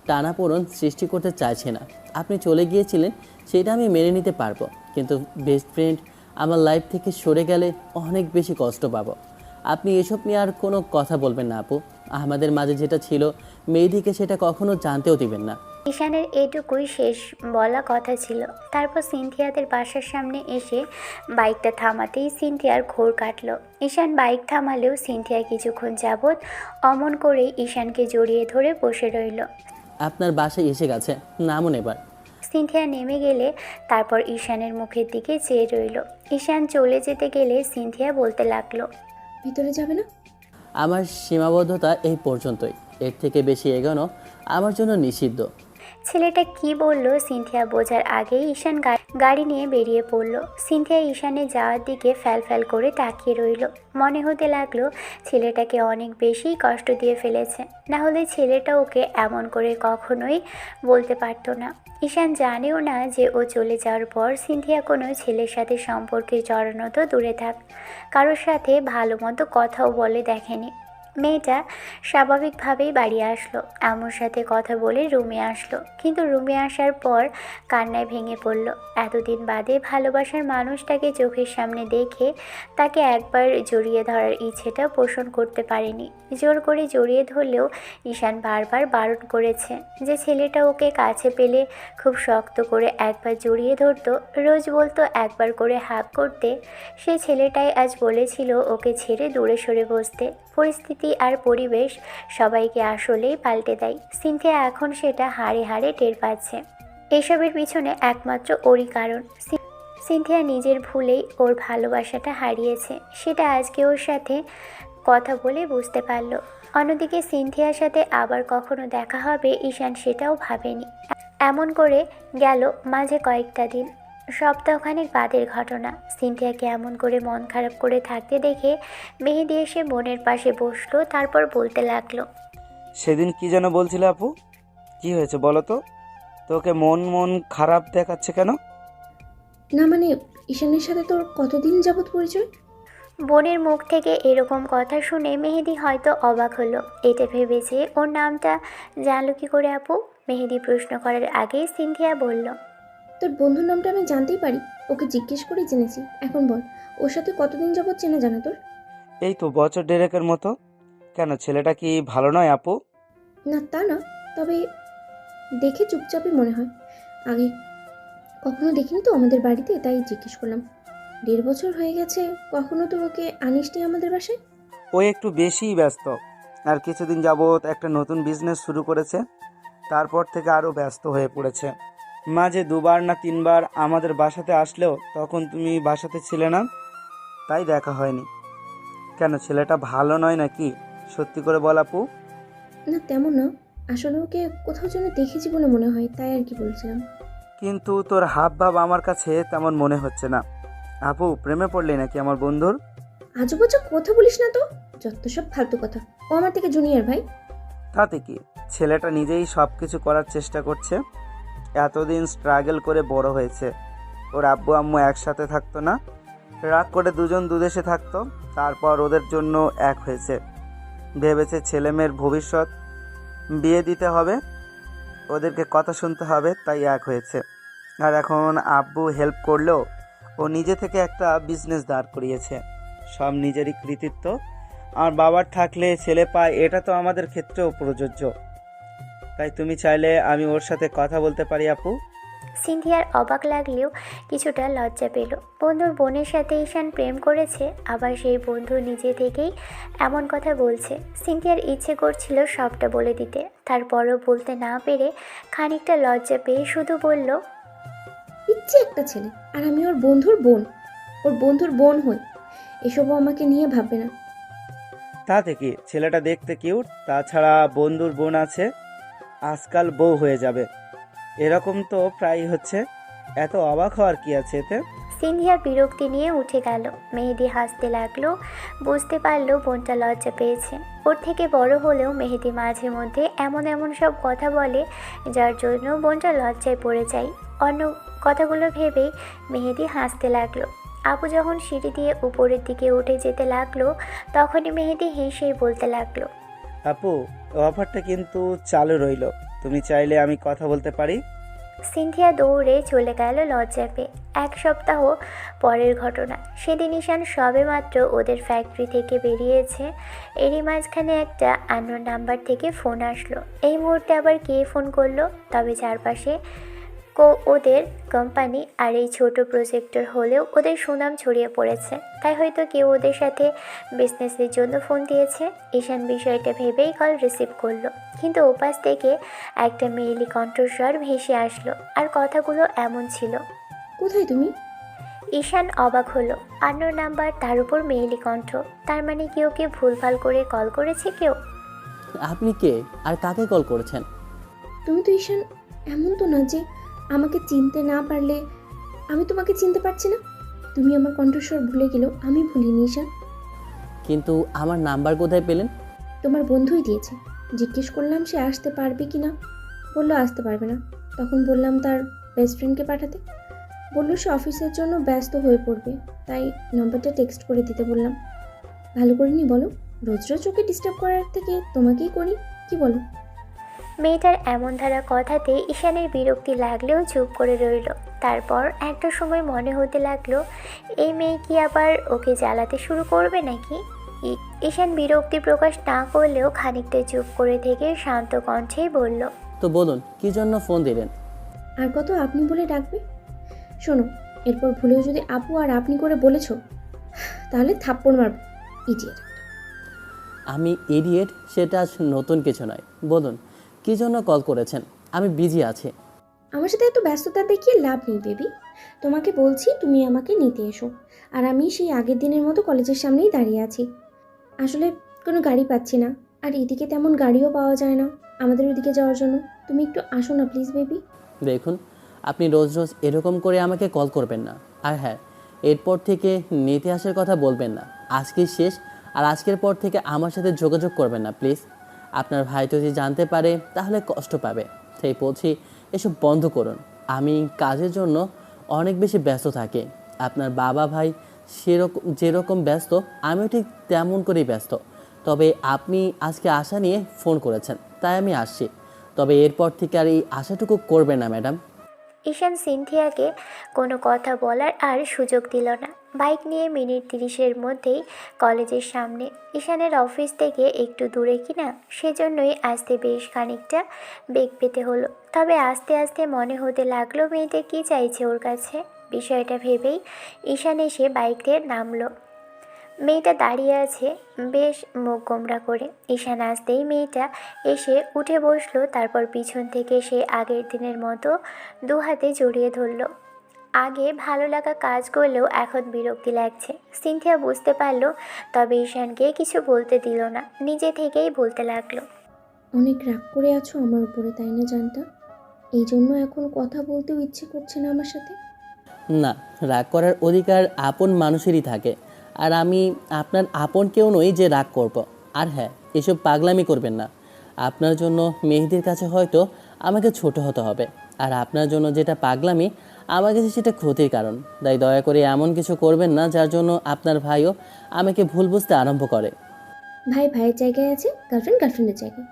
টানাপোড়েন সৃষ্টি করতে চাইছি না। আপনি চলে গিয়েছিলেন, সেটা আমি মেনে নিতে পারবো, কিন্তু বেস্ট ফ্রেন্ড আমার লাইফ থেকে সরে গেলে অনেক বেশি কষ্ট পাবো। আপনি এসব নিয়ে আর কোনো কথা বলবেন না আপু। আমাদের মাঝে যেটা ছিল, মেহেদিকে সেটা কখনো জানতেও দিবেন না। ঈশানের এটুকুই শেষ বলা কথা ছিল। তারপর সিনথিয়াদের বাসার সামনে এসে বাইকটা থামাতেই সিনথিয়ার ঘোর কাটল। ঈশান বাইক থামালেও সিনথিয়া কিছুক্ষণ যাবৎ অমন করেই ঈশানকে জড়িয়ে ধরে বসে রইল। আপনার বাসায় এসে গেছে, নামুন এবার। সিনথিয়া নেমে গেলে তারপর ঈশানের মুখের দিকে চেয়ে রইল। ঈশান চলে যেতে গেলে সিনথিয়া বলতে লাগলো, ভিতরে যাবে না? আমার সীমাবদ্ধতা এই পর্যন্তই, এর থেকে বেশি এগোনো আমার জন্য নিষিদ্ধ। ছেলেটা কি বলল সিনথিয়া বোঝার আগেই ঈশান গাড়ি নিয়ে বেরিয়ে পড়ল। সিনথিয়া ঈশানের যাওয়ার দিকে ফ্যাল করে তাকিয়ে রইল। মনে হতে লাগলো ছেলেটাকে অনেক বেশি কষ্ট দিয়ে ফেলেছে, না হলে ছেলেটা ওকে এমন করে কখনোই বলতে পারতো না। ঈশান জানেও না যে ও চলে যাওয়ার পর সিনথিয়া কোনো ছেলের সাথে সম্পর্কে জড়ানো তো দূরে থাক, কারোর সাথে ভালো মতো কথাও বলে দেখেনি। মেয়েটা স্বাভাবিকভাবেই বাড়ি আসলো, আম্মুর সাথে কথা বলে রুমে আসলো, কিন্তু রুমে আসার পর কান্নায় ভেঙে পড়ল। এতদিন বাদে ভালোবাসার মানুষটাকে চোখের সামনে দেখে তাকে একবার জড়িয়ে ধরার ইচ্ছেটা পোষণ করতে পারেনি। জোর করে জড়িয়ে ধরলেও ঈশান বারবার বারণ করেছে যে ছেলেটা ওকে কাছে পেলে খুব শক্ত করে একবার জড়িয়ে ধরতো, রোজ বলতো একবার করে হাগ করতে। সে ছেলেটাই আজ বলেছিল ওকে ছেড়ে দূরে সরে বসতে। পরিস্থিতি আর পরিবেশ সবাইকে আসলেই পাল্টে দেয়। সিনথিয়া এখন সেটা হাড়ে হাড়ে টের পাচ্ছে। এসবের পিছনে একমাত্র ওরই কারণ। সিনথিয়া নিজের ভুলেই ওর ভালোবাসাটা হারিয়েছে, সেটা আজকে ওর সাথে কথা বলে বুঝতে পারলো। অন্যদিকে সিনথিয়ার সাথে আবার কখনো দেখা হবে ঈশান সেটাও ভাবেনি। এমন করে গেল মাঝে কয়েকটা দিন। সপ্তাহখানেক বাদের ঘটনা। সিনথিয়াকে এমন করে মন খারাপ করে থাকতে দেখে মেহেদি এসে বোনের পাশে বসলো, তারপর বলতে লাগলো, সেদিন কি যেন বলছিলে আপু, কি হয়েছে বলো তো? তোকে মন খারাপ দেখাচ্ছে কেন? না মানে, ঈশানের সাথে তোর কতদিন যাবত পরিচয়? বোনের মুখ থেকে এরকম কথা শুনে মেহেদি হয়তো অবাক হলো। এটা ভেবেছে ওর নামটা জানলো কি করে আপু? মেহেদি প্রশ্ন করার আগেই সিনথিয়া বলল, তোর বন্ধুর নামটা আমি জানতেই পারি, ওকে জিজ্ঞেস করেই জেনেছি। এখন বল, ওর সাথে কতদিন যাবত চেনা জানা তোর? এই তো বছর দেড়েকের মতো। কেন, ছেলেটা কি ভালো নয় আপু? না তা না, তবে দেখে চুপচাপই মনে হয়। আগে কখনো দেখিনি তো আমাদের বাড়িতে, তাই জিজ্ঞেস করলাম। 1.5 বছর হয়ে গেছে, কখনো তো ওকে আনিসনি আমাদের বাসায়। ও একটু বেশিই ব্যস্ত, আর কিছুদিন যাবত একটা নতুন বিজনেস শুরু করেছে, তারপর থেকে আরও ব্যস্ত হয়ে পড়েছে। মাঝে 2বার না 3বার আমাদের বাসাতে আসলেও তখন তুমি বাসাতে ছিলে না, তাই দেখা হয়নি। কেন, ছেলেটা ভালো নয় নাকি? সত্যি করে বল আপু। না তেমন না, আসলে ওকে কোথাও যেন দেখেছি বলে মনে হয়, তাই আর কি বলছিলাম। কিন্তু তোর হাব ভাব আমার কাছে তেমন মনে হচ্ছে না। আপু, প্রেমে পড়লি নাকি আমার বন্ধুর? আজব আজব কথা বলিস না তো, যত সব ফালতু কথা। ও আমার থেকে জুনিয়র ভাই। তাতে কি, ছেলেটা নিজেই সব কিছু করার চেষ্টা করছে। এতদিন স্ট্রাগল করে বড় হয়েছে। ওর আব্বু আম্মু একসাথে থাকতো না, রাগ করে দুজন দুদেশে থাকতো, তারপর ওদের জন্য এক হয়েছে। ভেবেছে ছেলে মেয়ের ভবিষ্যৎ, বিয়ে দিতে হবে, ওদেরকে কথা শুনতে হবে, তাই এক হয়েছে। আর এখন আব্বু হেল্প করলেও ও নিজে থেকে একটা বিজনেস দাঁড় করিয়েছে, সব নিজেরই কৃতিত্ব। আর বাবার থাকলে ছেলে পায়, এটা তো আমাদের ক্ষেত্রেও প্রযোজ্য। তাই তুমি চাইলে আমি ওর সাথে কথা বলতে পারি আপু। সিনথিয়ার অবাক লাগলেও কিছুটা লজ্জা পেল। বন্ধুর বোনের সাথে ঈশান প্রেম করেছে, আবার সেই বন্ধু নিজে থেকেই এমন কথা বলছে। সিনথিয়ার ইচ্ছে করছিল সবটা বলে দিতে, তারপরও বলতে না পেরে খানিকটা লজ্জা পেয়ে শুধু বলল, ইচ্ছে একটা ছেলে, আর আমি ওর বন্ধুর বোন, ওর বন্ধুর বোন হই। এসবও আমাকে নিয়ে ভাববে না। তাতে কি, ছেলেটা দেখতে কিউট, তাছাড়া বন্ধুর বোন আছে, আজকাল বউ হয়ে যাবে, এরকম তো প্রায় হচ্ছে। এত অবাক হওয়ার কি আছে এতে? সিনথিয়া বিরক্তি নিয়ে উঠে গেল। মেহেদি হাসতে লাগলো, বুঝতে পারলো বোনটা লজ্জা পেয়েছে। ওর থেকে বড় হলেও মেহেদি মাঝে মধ্যে এমন এমন সব কথা বলে যার জন্য বোনটা লজ্জায় পড়ে যায়। অন্য কথাগুলো ভেবেই মেহেদি হাসতে লাগলো। আপু যখন সিঁড়ি দিয়ে উপরের দিকে উঠে যেতে লাগলো, তখনই মেহেদি হেসেই বলতে লাগলো, আপু, অফারটা কিন্তু চালু রইলো, তুমি চাইলে আমি কথা বলতে পারি। সিনথিয়া দৌড়ে চলে গেল লজ্জা পেয়ে। এক সপ্তাহ পরের ঘটনা। সেদিন ঈশান সবেমাত্র ওদের ফ্যাক্টরি থেকে বেরিয়েছে। এরই মাঝখানে একটা আননোন নাম্বার থেকে ফোন আসলো। এই মুহূর্তে আবার কে ফোন করলো? তবে চারপাশে ওদের কোম্পানি আর এই ছোট প্রজেক্টর হলেও ওদের সুনাম ছড়িয়ে পড়েছে, তাই হয়তো কেউ ওদের সাথে বিজনেসের জন্য ফোন দিয়েছে। ঈশান বিষয়টা ভেবেই কল রিসিভ করলো, কিন্তু ওপাশ থেকে একটা মেয়েলি কণ্ঠস্বর ভেসে আসলো, আর কথাগুলো এমন ছিল। কোথায় তুমি? ঈশান অবাক হলো। আন্নোর নাম্বার, তার উপর মেয়েলি কণ্ঠ। তার মানে কি ওকে ভুলভাল করে কল করেছে কেউ? আপনি কে আর কাকে কল করেছেন? তুমি তো ঈশান, এমন তো না যে আমাকে চিনতে না পারলে আমি তোমাকে চিনতে পারছি না। তুমি আমার কণ্ঠস্বর ভুলে গেলেও আমি ভুলিনি ঈশান। কিন্তু আমার নাম্বার কোথায় পেলেন? তোমার বন্ধুই দিয়েছে। জিজ্ঞেস করলাম সে আসতে পারবে কি না, বললো আসতে পারবে না। তখন বললাম তার বেস্ট ফ্রেন্ডকে পাঠাতে, বললো সে অফিসের জন্য ব্যস্ত হয়ে পড়বে, তাই নম্বরটা টেক্সট করে দিতে বললাম। ভালো করিনি বলো? রোজ রোজ ওকে ডিস্টার্ব করার থেকে তোমাকেই করি, কি বলো? মেয়েটার এমন ধারা কথাতে ঈশানের বিরক্তি লাগলেও চুপ করে রইল। তারপর একটা সময় মনে হতে লাগলো, এই মেয়ে কি আবার ওকে জ্বালাতে শুরু করবে নাকি? ঈশান বিরক্তি প্রকাশ না করলেও খানিকটা চুপ করে থেকে শান্ত কণ্ঠেই বলল, তো বলুন, কি জন্য ফোন দিলেন? আর কত আপনি বলে ডাকবে? শোনো, এরপর ভুলেও যদি আপু আর আপনি করে বলেছো, তাহলে থাপ্পড় মারব, ইডিয়েট। আমি ইডিয়েট সেটা আজ নতুন কিছু নয়। বলুন, কি জন্য কল করেছেন? আমি বিজি আছি। আমার সাথে এত ব্যস্ততা দেখিয়ে লাভ নেই বেবি। তোমাকে বলছি তুমি আমাকে নিতে এসো। আর আমি সেই আগের দিনের মতো কলেজের সামনেই দাঁড়িয়ে আছি। আসলে কোনো গাড়ি পাচ্ছি না, আর এদিকে তেমন গাড়িও পাওয়া যায় না আমাদের ওদিকে যাওয়ার জন্য। তুমি একটু আসো না প্লিজ বেবি। দেখুন, আপনি রোজ রোজ এরকম করে আমাকে কল করবেন না। আর হ্যাঁ, এরপর থেকে নিতে আসার কথা বলবেন না। আজকেই শেষ, আর আজকের পর থেকে আমার সাথে যোগাযোগ করবেন না প্লিজ। আপনার ভাই যদি জানতে পারে তাহলে কষ্ট পাবে। তাই বলছি, এসব বন্ধ করুন। আমি কাজের জন্য অনেক বেশি ব্যস্ত থাকি। আপনার বাবা ভাই যেরকম ব্যস্ত, আমিও ঠিক তেমন করেই ব্যস্ত। তবে আপনি আজকে আশা নিয়ে ফোন করেছেন, তাই আমি আসছি। তবে এরপর থেকে আর এই আশাটুকু করবেন না ম্যাডাম। ঈশান সিনথিয়াকে কোনো কথা বলার আর সুযোগ দিল না। বাইক নিয়ে মিনিট 30-এর মধ্যেই কলেজের সামনে। ঈশানের অফিস থেকে একটু দূরে কিনা, সেজন্যই আসতে বেশ খানিকটা বেগ পেতে হলো। তবে আস্তে আস্তে মনে হতে লাগলো মেয়েটা কী চাইছে ওর কাছে। বিষয়টা ভেবেই ঈশান এসে বাইক দিয়ে নামলো। মেয়েটা দাঁড়িয়ে আছে বেশ মুখ গোমড়া করে। ঈশান আসতেই মেয়েটা এসে উঠে বসলো, তারপর পিছন থেকে সে আগের দিনের মতো দু হাতে জড়িয়ে ধরলো। আগে ভালো লাগা কাজ করলেও এখন বিরক্তি লাগছে। সিনথিয়া বুঝতে পারলো, তবে ঈশানকে কিছু বলতে দিল না, নিজে থেকেই বলতে লাগলো, অনেক রাগ করে আছো আমার উপরে, তাই না জানটা? এই জন্য এখন কথা বলতেও ইচ্ছে করছে না আমার সাথে। না, রাগ করার অধিকার আপন মানুষেরই থাকে। আর আমি আপনার আপন কেউ নই যে রাগ করব। আর হ্যাঁ, এসব পাগলামি করবেন না। আপনার জন্য মেহেদির কাছে হয়তো আমাকে ছোট হতে হবে, আর আপনার জন্য যেটা পাগলামি আমার কাছে সেটা ক্ষতির কারণ। তাই দয়া করে এমন কিছু করবেন না যার জন্য আপনার ভাইও আমাকে ভুল বুঝতে আরম্ভ করে। ভাই ভাইয়ের জায়গায় আছে, গার্লফ্রেন্ড গার্লফ্রেন্ডের জায়গায়।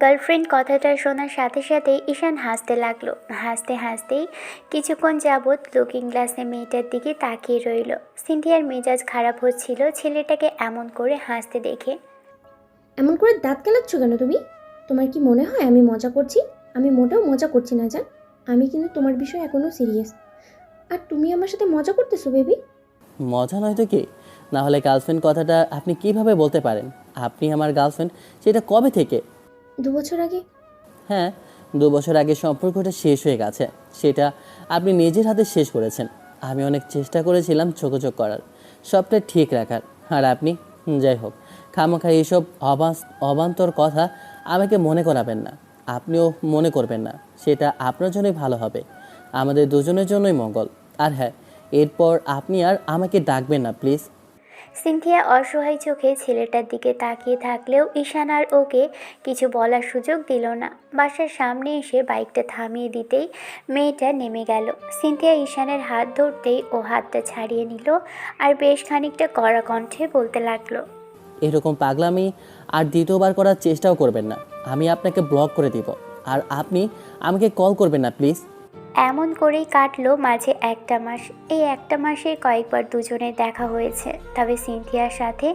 গার্লফ্রেন্ড কথাটা শোনার সাথে সাথেই ঈশান হাসতে লাগলো। হাসতে হাসতেই কিছুক্ষণ যাবৎ লুকিং গ্লাসে মেয়েটার দিকে তাকিয়ে রইল। সিনথিয়ার মেজাজ খারাপ হচ্ছিল ছেলেটাকে এমন করে হাসতে দেখে। এমন করে দাঁত কেলাচ্ছ কেন তুমি? তোমার কি মনে হয় আমি মজা করছি? আমি মোটেও মজা করছি না জান। আমি কিন্তু তোমার বিষয়ে এখনও সিরিয়াস। আর তুমি আমার সাথে মজা করতেছো বেবি? মজা নয় তো কি? না হলে গার্লফ্রেন্ড কথাটা আপনি কিভাবে বলতে পারেন? আপনি আমার গার্লফ্রেন্ড, সেটা কবে থেকে? 2 বছর আগে। হ্যাঁ, 2 বছর আগে সম্পর্কটা শেষ হয়ে গেছে। সেটা আপনি নিজের হাতে শেষ করেছেন। আমি অনেক চেষ্টা করেছিলাম যোগাযোগ করার, সবটা ঠিক রাখার। আর আপনি, যাই হোক, খামাখা এইসব অবান্তর কথা আমাকে মনে করাবেন না। আপনিও মনে করবেন না। সেটা আপনার জন্যই ভালো হবে, আমাদের দুজনের জন্যই মঙ্গল। আর হ্যাঁ, এরপর আপনি আর আমাকে ডাকবেন না প্লিজ। সিনথিয়া অসহায় চোখে ছেলেটার দিকে তাকিয়ে থাকলেও ঈশান আর ওকে কিছু বলার সুযোগ দিল না। বাসার সামনে এসে বাইকটা থামিয়ে দিতেই মেয়েটা নেমে গেল। সিনথিয়া ঈশানের হাত ধরতেই ও হাতটা ছাড়িয়ে নিল আর বেশ খানিকটা কড়া কণ্ঠে বলতে লাগলো, এরকম পাগলামি আর দ্বিতীয়বার করার চেষ্টাও করবেন না। আমি আপনাকে ব্লক করে দিব। আর আপনি আমাকে কল করবেন না প্লিজ। এমন করেই কাটলো মাঝে একটা মাস। এই একটা মাসে কয়েকবার দুজনের দেখা হয়েছে, তবে সিনথিয়ার সাথে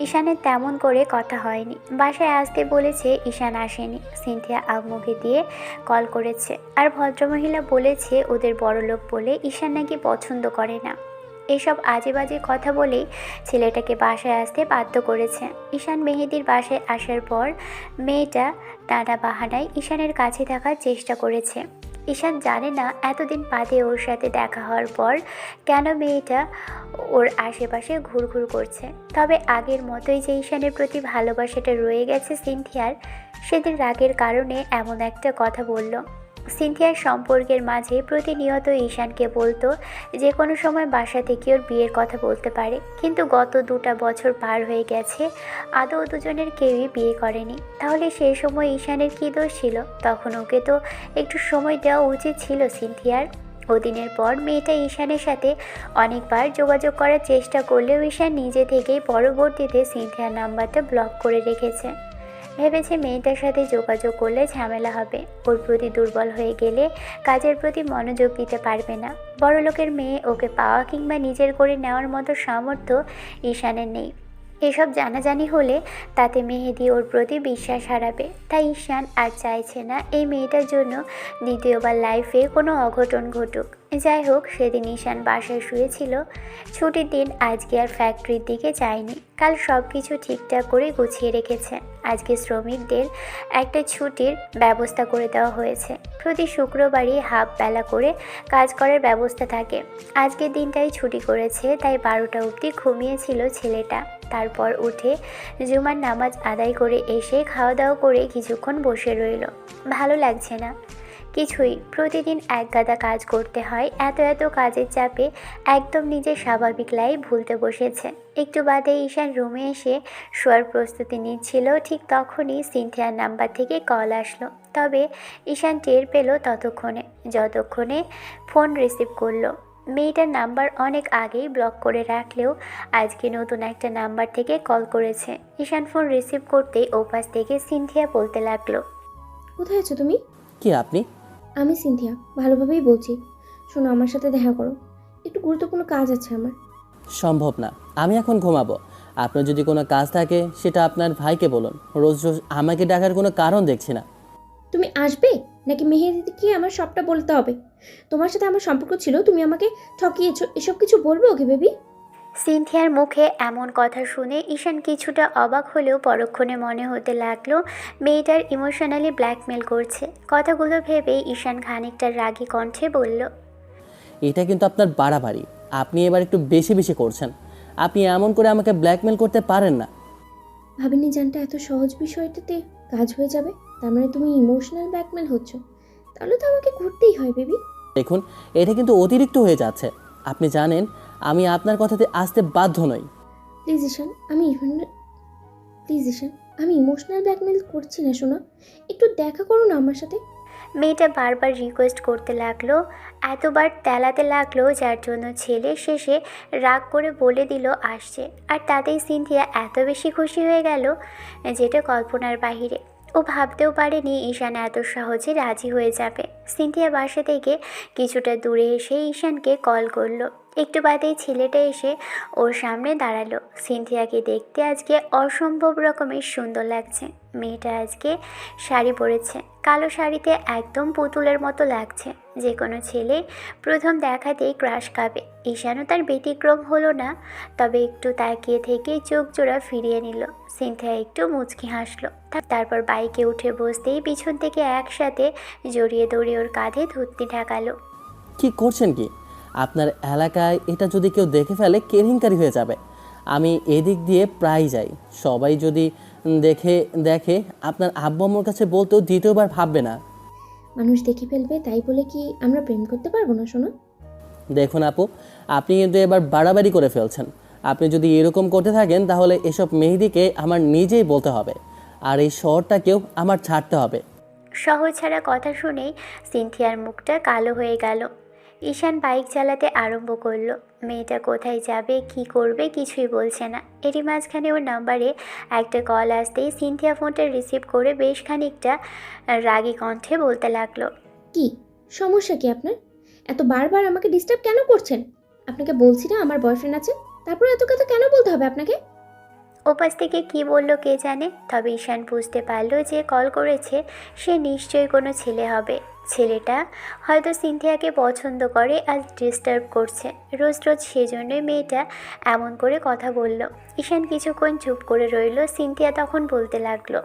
ঈশানের তেমন করে কথা হয়নি। বাসায় আসতে বলেছে, ঈশান আসেনি। সিনথিয়া আম্মুকে দিয়ে কল করেছে, আর ভদ্রমহিলা বলেছে ওদের বড়লোক বলে ঈশান নাকি পছন্দ করে না। এসব আজে বাজে কথা বলেই ছেলেটাকে বাসায় আসতে বাধ্য করেছে। ঈশান মেহেদির বাসায় আসার পর মেয়েটা নানা বাহানায় ঈশানের কাছে থাকার চেষ্টা করেছে। ঈশান জানে না এতদিন বাদে ওর সাথে দেখা হওয়ার পর কেন মেয়েটা ওর আশেপাশে ঘুরঘুর করছে। তবে আগের মতোই যে ঈশানের প্রতি ভালোবাসাটা রয়ে গেছে সিনথিয়ার, সেদিন রাগের কারণে এমন একটা কথা বলল। সিনথিয়ার সম্পর্কের মাঝে প্রতিনিয়ত ঈশানকে বলতো যে কোনো সময় বাসা থেকে ওর বিয়ের কথা বলতে পারে, কিন্তু গত 2টা বছর পার হয়ে গেছে, আদৌ দুজনের কেউই বিয়ে করেনি। তাহলে সেই সময় ঈশানের কী দোষ ছিল? তখন ওকে তো একটু সময় দেওয়া উচিত ছিল সিনথিয়ার। ওদিনের পর মেয়েটা ঈশানের সাথে অনেকবার যোগাযোগ করার চেষ্টা করলেও ঈশান নিজে থেকেই পরবর্তীতে সিনথিয়ার নাম্বারটা ব্লক করে রেখেছে। ভেবেছে মেয়েটার সাথে যোগাযোগ করলে ঝামেলা হবে, ওর প্রতি দুর্বল হয়ে গেলে কাজের প্রতি মনোযোগ দিতে পারবে না। বড়লোকের মেয়ে, ওকে পাওয়া কিংবা নিজের করে নেওয়ার মতো সামর্থ্য ঈশানের নেই। এসব জানাজানি হলে তাতে মেহেদি ওর প্রতি বিশ্বাস হারাবে। তাই ঈশান আর চাইছে না এই মেয়েটার জন্য দ্বিতীয়বার লাইফে কোনো অঘটন ঘটুক। যাই হোক, সেদিন ঈশান বাসায় শুয়েছিল। ছুটির দিন, আজকে আর ফ্যাক্টরির দিকে যায়নি। কাল সব কিছু ঠিকঠাক করে গুছিয়ে রেখেছে। আজকে শ্রমিকদের একটা ছুটির ব্যবস্থা করে দেওয়া হয়েছে। প্রতি শুক্রবারই হাফ বেলা করে কাজ করার ব্যবস্থা থাকে। আজকের দিনটাই ছুটি করেছে, তাই 12টা অবধি ঘুমিয়েছিল ছেলেটা। তারপর উঠে জুমার নামাজ আদায় করে এসে খাওয়া দাওয়া করে কিছুক্ষণ বসে রইল। ভালো লাগছে না কিছুই। প্রতিদিন এক গাদা কাজ করতে হয়। এত কাজের চাপে একদম নিজের স্বাভাবিক লাইফ ভুলতে বসেছে। একটু বাদে ঈশান রুমে এসে শোয়ার প্রস্তুতি নিচ্ছিল, ঠিক তখনই সিনথিয়ার নাম্বার থেকে কল আসলো। তবে ঈশান টের পেল যতক্ষণে ফোন রিসিভ করলো। মেয়েটার নাম্বার অনেক আগেই ব্লক করে রাখলেও আজকে নতুন একটা নাম্বার থেকে কল করেছে। ঈশান ফোন রিসিভ করতেই ওপাশ থেকে সিনথিয়া বলতে লাগলো, কোথায় আছো তুমি? কি আপনি? আমি সিনথিয়া, ভালোভাবেই বলছি। শোনো, আমার সাথে দেখা করো, একটু গুরুত্বপূর্ণ কাজ আছে আমার। সম্ভব না, আমি এখন ঘুমাবো। আপনার যদি কোনো কাজ থাকে সেটা আপনার ভাইকে বলুন। রোজ রোজ আমাকে ডাকার কোনো কারণ দেখছি না। তুমি আসবে নাকি মেহেদিকে আমার সবটা বলতে হবে? তোমার সাথে আমার সম্পর্ক ছিল, তুমি আমাকে ঠকিয়েছো, এসব কিছু বলবে ওকে বেবি? সিনথিয়ার মুখে এমন কথা শুনে ঈশান কিছুটা অবাক হলেও পরক্ষণে মনে হতে লাগলো মেয়েটার ইমোশনালি ব্ল্যাকমেল করছে। কথাগুলো ভেবেই ঈশান খানিকটা রাগী কণ্ঠে বলল, এটা কিন্তু আপনার বাড়াবাড়ি। আপনি এবার একটু বেশি বেশি করছেন। আপনি এমন করে আমাকে ব্ল্যাকমেল করতে পারেন না। ভাবিনি জানটা এত সহজ বিষয়টাতে কাজ হয়ে যাবে। তার মানে তুমি ইমোশনাল ব্ল্যাকমেল হচ্ছ? তাহলে তো আমাকে করতেই হয় বেবি। দেখুন, এটা কিন্তু অতিরিক্ত হয়ে যাচ্ছে। আপনি জানেন আমি আপনার কথাতে আসতে বাধ্য নই। প্লিজ ঈশান, আমি ইমোশনাল ব্ল্যাকমেল করছি না শোনা, একটু দেখা করো না আমার সাথে। মেয়েটা বারবার রিকোয়েস্ট করতে লাগলো, এতবার তেলাতে লাগলো, যার জন্য ছেলে শেষে রাগ করে বলে দিল আসছে। আর তাতেই সিনথিয়া এত বেশি খুশি হয়ে গেল যেটা কল্পনার বাহিরে। ও ভাবতেও পারেনি ঈশান এত সহজে রাজি হয়ে যাবে। সিনথিয়া বাসা থেকে কিছুটা দূরে এসে ঈশানকে কল করলো। একটু বাদেই ছেলেটা এসে ওর সামনে দাঁড়ালো। সিনথিয়াকে দেখতে আজকে অসম্ভব রকমের সুন্দর লাগছে। মেয়েটা আজকে শাড়ি পরেছে, কালো শাড়িতে একদম পুতুলের মতো লাগছে। যে কোনো ছেলে প্রথম দেখাতেই ক্রাশ খাবে। ঈশানও তার ব্যতিক্রম হলো না, তবে একটু তাকিয়ে থেকে চোখ জোড়া ফিরিয়ে নিল। সিনথিয়া একটু মুচকি হাসলো, তারপর বাইকে উঠে বসতেই পিছন থেকে একসাথে জড়িয়ে দৌড়িয়ে ওর কাঁধে ধুতি ঠেকালো। কি করছেন কি? আপনার এলাকায় এটা যদি কেউ দেখে ফেলে কেলেঙ্কারি হয়ে যাবে। আমি এদিক দিয়ে প্রায় যাই, সবাই যদি দেখে দেখে আপনার আব্বু আম্মুর কাছে বলতেও দ্বিতীয়বার ভাববে না। মানুষ দেখে ফেলবে তাই বলে কি আমরা প্রেম করতে পারবো না শোনো? দেখুন আপু, আপনি কিন্তু এবার বাড়াবাড়ি করে ফেলছেন। আপনি যদি এরকম করতে থাকেন তাহলে এসব মেহেদিকে আমার নিজেই বলতে হবে, আর এই শহরটাকেও আমার ছাড়তে হবে। সহজ ছাড়া কথা শুনেই সিনথিয়ার মুখটা কালো হয়ে গেল। ঈশান বাইক চালাতে আরম্ভ করলো। মেয়েটা কোথায় যাবে কি করবে কিছুই বলছে না। এরই মাঝখানে ওর নাম্বারে একটা কল আসতেই সিনথিয়া ফোনটা রিসিভ করে বেশ খানিকটা রাগী কণ্ঠে বলতে লাগলো। কি সমস্যা কি আপনার? এত বারবার আমাকে ডিস্টার্ব কেন করছেন? আপনাকে বলছি না আমার বয়ফ্রেন্ড আছে, তারপর এত কথা কেন বলতে হবে আপনাকে? ওপাশ থেকে কি বলল কে জানে, তবে ঈশান বুঝতে পারলো যে কল করেছে সে নিশ্চয়ই কোনো ছেলে হবে। ছেলেটা হয়তো সিনথিয়াকে পছন্দ করে আর ডিস্টার্ব করছে রোজ রোজ, সেজন্যই মেয়েটা এমন করে কথা বলল। ঈশান কিছুক্ষণ চুপ করে রইল। সিনথিয়া তখন বলতে লাগলো।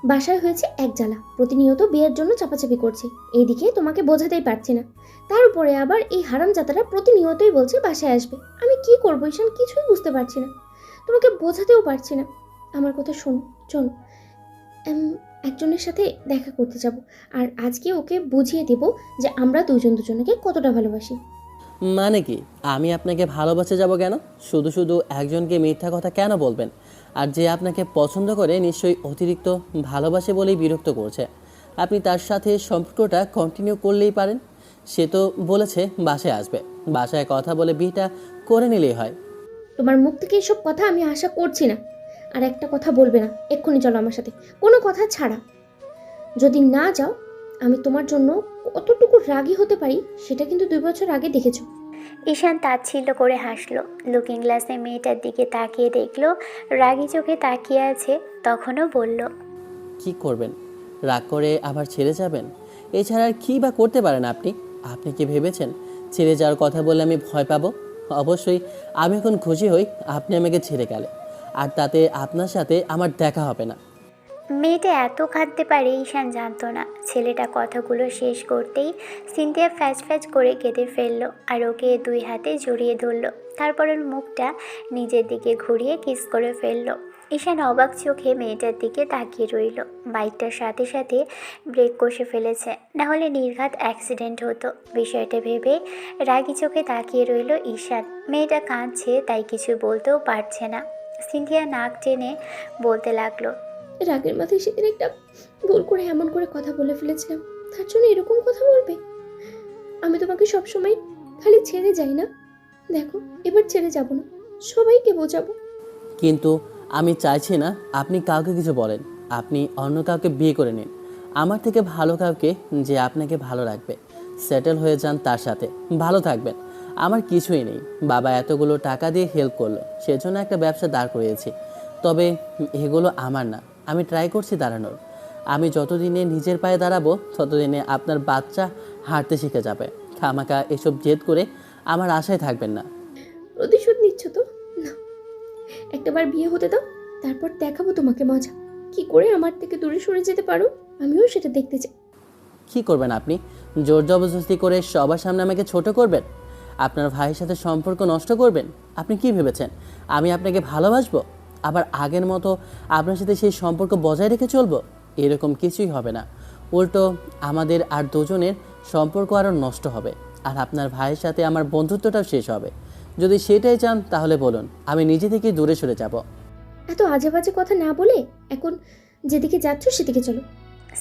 বাসায় হয়েছে এক জ্বালা, প্রতিনিয়ত বিয়ের জন্য চাপাচাপি করছে, এইদিকে তোমাকে বোঝাতেই পারছি না, তার উপরে আবার এই হারামজাদারা প্রতিনিয়তই বলছে বাসায় আসবে। আমি কি করবো ঈশান, কিছুই বুঝতে পারছি না, তোমাকে বোঝাতেও পারছি না। আমার কথা শোনো, চলো একজনের সাথে দেখা করতে যাব, আর আজকে ওকে বুঝিয়ে দেব যে আমরা দুজন দুজনকে কতটা ভালোবাসি। মানে কি, আমি আপনাকে ভালোবাসে যাব কেন? শুধু শুধু একজনকে মিথ্যা কথা কেন বলবেন? আর যে আপনাকে পছন্দ করে নিশ্চয়ই অতিরিক্ত ভালোবাসে বলেই বিরক্ত করছে। আপনি তার সাথে সম্পর্কটা কন্টিনিউ করলেই পারেন। সে তো বলেছে বাসায় আসবে, বাসায় কথা বলে বিয়েটা করে নিলেই হয়। তোমার মুখ থেকে এসব কথা আমি আশা করছি না। আর একটা কথা বলবে না, এক্ষুনি চলো আমার সাথে, কোনো কথা ছাড়া। যদি না যাও আমি তোমার জন্য কতটুকু রাগী হতে পারি সেটা কিন্তু 2 বছর আগে দেখেছো। ঈশান তাচ্ছিল্য করে হাসলো। লুকিং গ্লাসে মেয়েটার দিকে তাকিয়ে দেখলো রাগী চোখে তাকিয়ে আছে। তখনও বলল, কি করবেন? রাগ করে আবার ছেড়ে যাবেন? এছাড়া আর কী বা করতে পারেন আপনি? আপনি কি ভেবেছেন ছেড়ে যাওয়ার কথা বললে আমি ভয় পাবো? অবশ্যই আমি এখন খুশি হই আপনি আমাকে ছেড়ে গেলে, আর তাতে আপনার সাথে আমার দেখা হবে না। মেয়েটা এত কাঁদতে পারে ঈশান জানতো না। ছেলেটা কথাগুলো শেষ করতেই সিনথিয়া ফ্যাচ ফ্যাচ করে কেঁদে ফেললো আর ওকে 2 হাতে জড়িয়ে ধরলো। তারপর ওর মুখটা নিজের দিকে ঘুরিয়ে কিস করে ফেললো। ঈশান অবাক চোখে মেয়েটার দিকে তাকিয়ে রইল। বাইকটার সাথে সাথে ব্রেক কষে ফেলেছে, নাহলে নির্ঘাত অ্যাক্সিডেন্ট হতো। বিষয়টা ভেবে রাগী চোখে তাকিয়ে রইল ঈশান। মেয়েটা কাঁদছে তাই কিছু বলতেও পারছে না। সিনথিয়া নাক টেনে বলতে লাগলো, রাগের মাথায় সেদিন একটা ভুল করে এমন করে কথা বলে ফেলেছিলাম, তার জন্য এরকম কথা বলবে? আমি তোমাকে সবসময় খালি ছেড়ে যাই না, দেখো এবার ছেড়ে যাব না, সবাইকে বোঝাবো। কিন্তু আমি চাইছি না আপনি কাউকে কিছু বলেন। আপনি অন্য কাউকে বিয়ে করে নিন, আমার থেকে ভালো কাউকে, যে আপনাকে ভালো রাখবে। সেটেল হয়ে যান তার সাথে, ভালো থাকবেন। আমার কিছুই নেই, বাবা এতগুলো টাকা দিয়ে হেল্প করলো, সেজন্য একটা ব্যবসা দাঁড় করিয়েছি। তবে এগুলো আমার না, আমি ট্রাই করছি দাঁড়ানোর। আমি যতদিনে নিজের পায়ে দাঁড়াবো ততদিনে আপনার বাচ্চা হাঁটতে শিখে যাবে। খামাকা এসব জেদ করে আমার আশায় থাকবেন না। প্রতিশোধ নিচ্ছ তো? না, একটাবার বিয়ে হতে দাও, তারপর দেখাবো তোমাকে মজা, কি করে আমার থেকে দূরে সরে যেতে পারো আমিও সেটা দেখতে চাই। কি করবেন আপনি? জোর জবরদস্তি করে সবার সামনে আমাকে ছোট করবেন? আপনার ভাইয়ের সাথে সম্পর্ক নষ্ট করবেন? আপনি কি ভেবেছেন আমি আপনাকে ভালোবাসবো, আবার আগের মতো আপনার সাথে সেই সম্পর্ক বজায় রেখে চলবো? এরকম কিছুই হবে না। উল্টো আমাদের আর দুজনের সম্পর্ক আরও নষ্ট হবে, আর আপনার ভাইয়ের সাথে আমার বন্ধুত্বটাও শেষ হবে। যদি সেটাই চান তাহলে বলুন, আমি নিজে থেকেই দূরে সরে যাব। এত আজে বাজে কথা না বলে এখন যেদিকে যাচ্ছ সেদিকে চলো।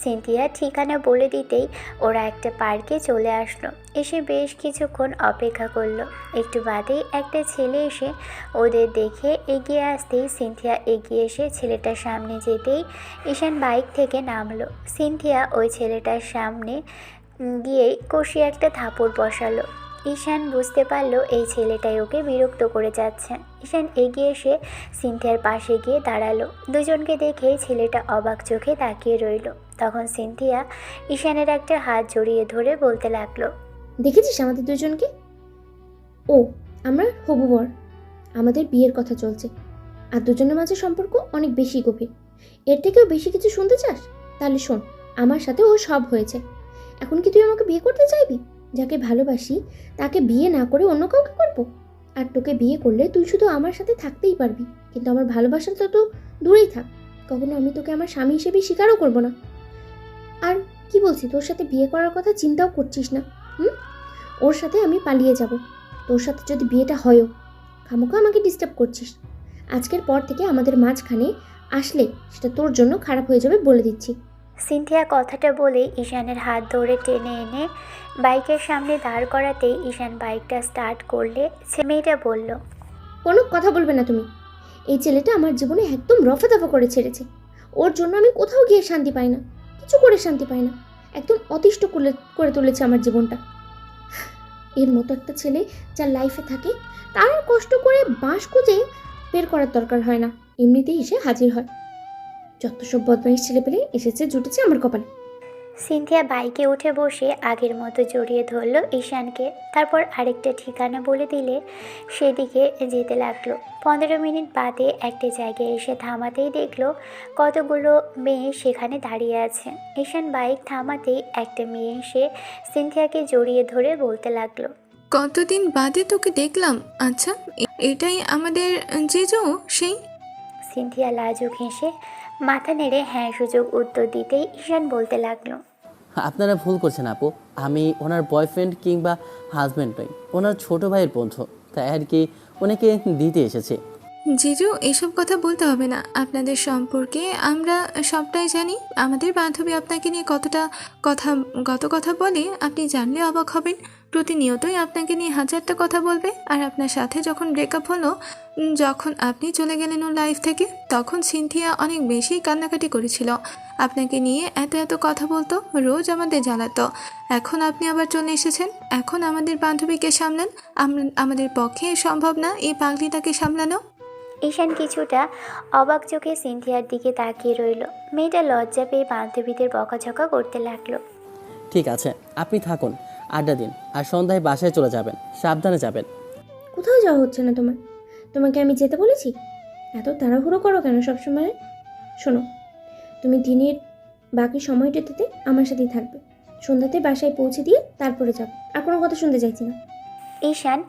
সিনথিয়া ঠিকানা বলে দিতেই ওরা একটা পার্কে চলে আসলো। এসে বেশ কিছুক্ষণ অপেক্ষা করলো। একটু বাদেই একটা ছেলে এসে ওদের দেখে এগিয়ে আসতেই সিনথিয়া এগিয়ে এসে ছেলেটার সামনে যেতেই ঈশান বাইক থেকে নামলো। সিনথিয়া ওই ছেলেটার সামনে গিয়েই কষিয়ে একটা থাপড় বসালো। ঈশান বুঝতে পারলো এই ছেলেটাই ওকে বিরক্ত করে যাচ্ছে। ঈশান এগিয়ে এসে সিনথিয়ার পাশে গিয়ে দাঁড়ালো। দুজনকে দেখে ছেলেটা অবাক চোখে তাকিয়ে রইল। তখন সিনথিয়া ঈশানের একটা হাত জড়িয়ে ধরে বলতে লাগলো, দেখেছিস আমাদের দুজনকে? ও আমরা হবু বর, আমাদের বিয়ের কথা চলছে, আর দুজনের মাঝে সম্পর্ক অনেক বেশি গভীর। এর থেকেও বেশি কিছু শুনতে চাস? তাহলে শোন, আমার সাথে ও সব হয়েছে। এখন কি তুই আমাকে বিয়ে করতে চাইবি? যাকে ভালোবাসি তাকে বিয়ে না করে অন্য কাউকে করবো? আর তোকে বিয়ে করলে তুই শুধু আমার সাথে থাকতেই পারবি, কিন্তু আমার ভালোবাসাটা তো দূরেই থাক। কখনো আমি তোকে আমার স্বামী হিসেবে স্বীকারও করবো না। আর কি বলছি, তোর সাথে বিয়ে করার কথা চিন্তাও করছিস না? ওর সাথে আমি পালিয়ে যাব। তোর সাথে যদি বিয়েটা হয়ও, খামোখা আমাকে ডিস্টার্ব করছিস। আজকের পর থেকে আমাদের মাঝখানে আসলে সেটা তোর জন্য খারাপ হয়ে যাবে, বলে দিচ্ছি। সিনথিয়া কথাটা বলে ঈশানের হাত ধরে টেনে এনে বাইকের সামনে দাঁড় করাতেই ঈশান বাইকটা স্টার্ট করলে মেয়েটা বলল, কোনো কথা বলবে না তুমি। এই ছেলেটা আমার জীবনে একদম রফা দফা করে ছেড়েছে। ওর জন্য আমি কোথাও গিয়ে শান্তি পাই না, কিছু করে শান্তি পাই না। একদম অতিষ্ঠ করে তুলেছে আমার জীবনটা। এর মতো একটা ছেলে যার লাইফে থাকে, তার আর কষ্ট করে বাঁশ খুঁজে বের করার দরকার হয় না, এমনিতেই এসে হাজির হয়। যত সব বদমাইশ ছেলে পেলে এসেছে জুটেছে আমার কপালে। সিনথিয়া বাইকে উঠে বসে আগের মতো জড়িয়ে ধরল ঈশানকে। তারপর আরেকটা ঠিকানা বলে দিলে সেদিকে যেতে লাগলো। 15 মিনিট বাদে একটা জায়গায় এসে থামাতেই দেখলো কতগুলো মেয়ে সেখানে দাঁড়িয়ে আছে। ঈশান বাইক থামাতেই একটা মেয়ে এসে সিনথিয়াকে জড়িয়ে ধরে বলতে লাগলো, কতদিন বাদে তোকে দেখলাম। আচ্ছা, এটাই আমাদের জেজু সেই? সিনথিয়া লাজুক হেসে মাথা নেড়ে হ্যাঁ সুযোগ উত্তর দিতেই ঈশান বলতে লাগলো, আপনারা ভুল করছেন আপু, আমি ওনার বয়ফ্রেন্ড কিংবা হাজব্যান্ড নই, ওনার ছোট ভাইয়ের বন্ধু, তাই আর কি ওনাকে দিতে এসেছি। জেজু, এসব কথা বলতে হবে না। আপনাদের সম্পর্কে আমরা সবটাই জানি। আমাদের বান্ধবী আপনাকে নিয়ে কত কথা বলে আপনি জানলে অবাক হবেন। প্রতিনিয়তই আপনাকে নিয়ে হাজারটা কথা বলবে। আর আপনার সাথে যখন ব্রেকআপ হলো, যখন আপনি চলে গেলেন ওর লাইফ থেকে, তখন সিনথিয়া অনেক বেশি কান্নাকাটি করেছিল। আপনাকে নিয়ে এত কথা বলতো, রোজ আমাদের জ্বালাতো। এখন আপনি আবার চলে এসেছেন। এখন আমাদের বান্ধবীকে সামলান। আমাদের পক্ষে সম্ভব না এই পাগলিটাকে সামলানো। ঈশান কিছুটা অবাক চোখে সিনথিয়ার দিকে তাকিয়ে রইল। মেয়েটা লজ্জা পেয়ে বান্ধবীদের বকাঝকা করতে লাগলো। ঠিক আছে, আপনি থাকুন, আড্ডা দিন, আর সন্ধ্যায় বাসায় চলে যাবেন, সাবধানে যাবেন। কোথাও যাওয়া হচ্ছে না তোমার? তোমাকে আমি যেতে বলেছি? এত তাড়াহুড়ো করো কেন সবসময়? শোনো, তুমি দিনের বাকি সময়টাতে আমার সাথেই থাকবে। সন্ধ্যাতে বাসায় পৌঁছে দিয়ে তারপরে যাবো। আর কোনো কথা শুনতে চাইছি না। ঈশান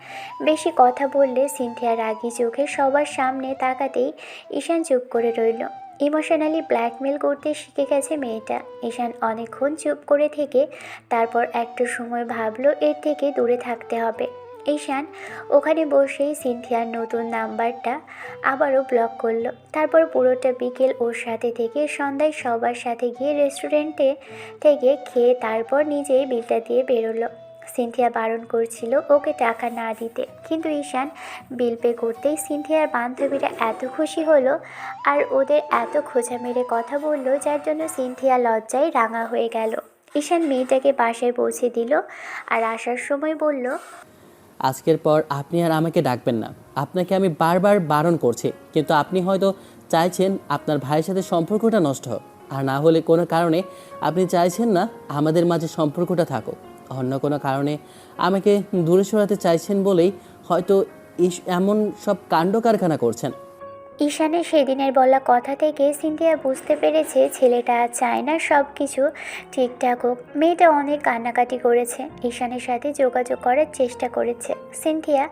বেশি কথা বললে সিনথিয়া রাগী চোখে সবার সামনে তাকাতেই ঈশান চুপ করে রইল। ইমোশনালি ব্ল্যাকমেল করতে শিখে গেছে মেয়েটা। ঈশান অনেকক্ষণ চুপ করে থেকে তারপর একটা সময় ভাবলো এর থেকে দূরে থাকতে হবে। ঈশান ওখানে বসেই সিনথিয়ার নতুন নাম্বারটা আবারও ব্লক করলো। তারপর পুরোটা বিকেল ওর সাথে থেকে সন্ধ্যায় সবার সাথে গিয়ে রেস্টুরেন্টে থেকে খেয়ে তারপর নিজেই বিলটা দিয়ে বেরোলো। সিনথিয়া বারণ করছিল ওকে টাকা না দিতে, কিন্তু ঈশান বিল পে করতেই সিনথিয়ার বান্ধবীরা এত খুশি হলো আর ওদের এত খোঁচা মেরে কথা বললো, যার জন্য সিনথিয়া লজ্জায় রাঙা হয়ে গেল। ঈশান মেয়েটাকে বাসায় পৌঁছে দিল আর আসার সময় বলল, আজকের পর আপনি আর আমাকে ডাকবেন না। আপনাকে আমি বারবার বারণ করছি, কিন্তু আপনি হয়তো চাইছেন আপনার ভাইয়ের সাথে সম্পর্কটা নষ্ট হোক, আর না হলে কোনো কারণে আপনি চাইছেন না আমাদের মাঝে সম্পর্কটা থাকুক। অন্য কোনো কারণে আমাকে দূরে সরাতে চাইছেন বলেই হয়তো এমন সব কাণ্ড কারখানা করছেন। ঈশানের সেদিনের বলা কথা থেকে সিনথিয়া বুঝতে পেরেছে ছেলেটা চায় না সব কিছু ঠিকঠাক হোক। মেয়েটা অনেক কান্নাকাটি করেছে, ঈশানের সাথে যোগাযোগ করার চেষ্টা করেছে। সিনথিয়া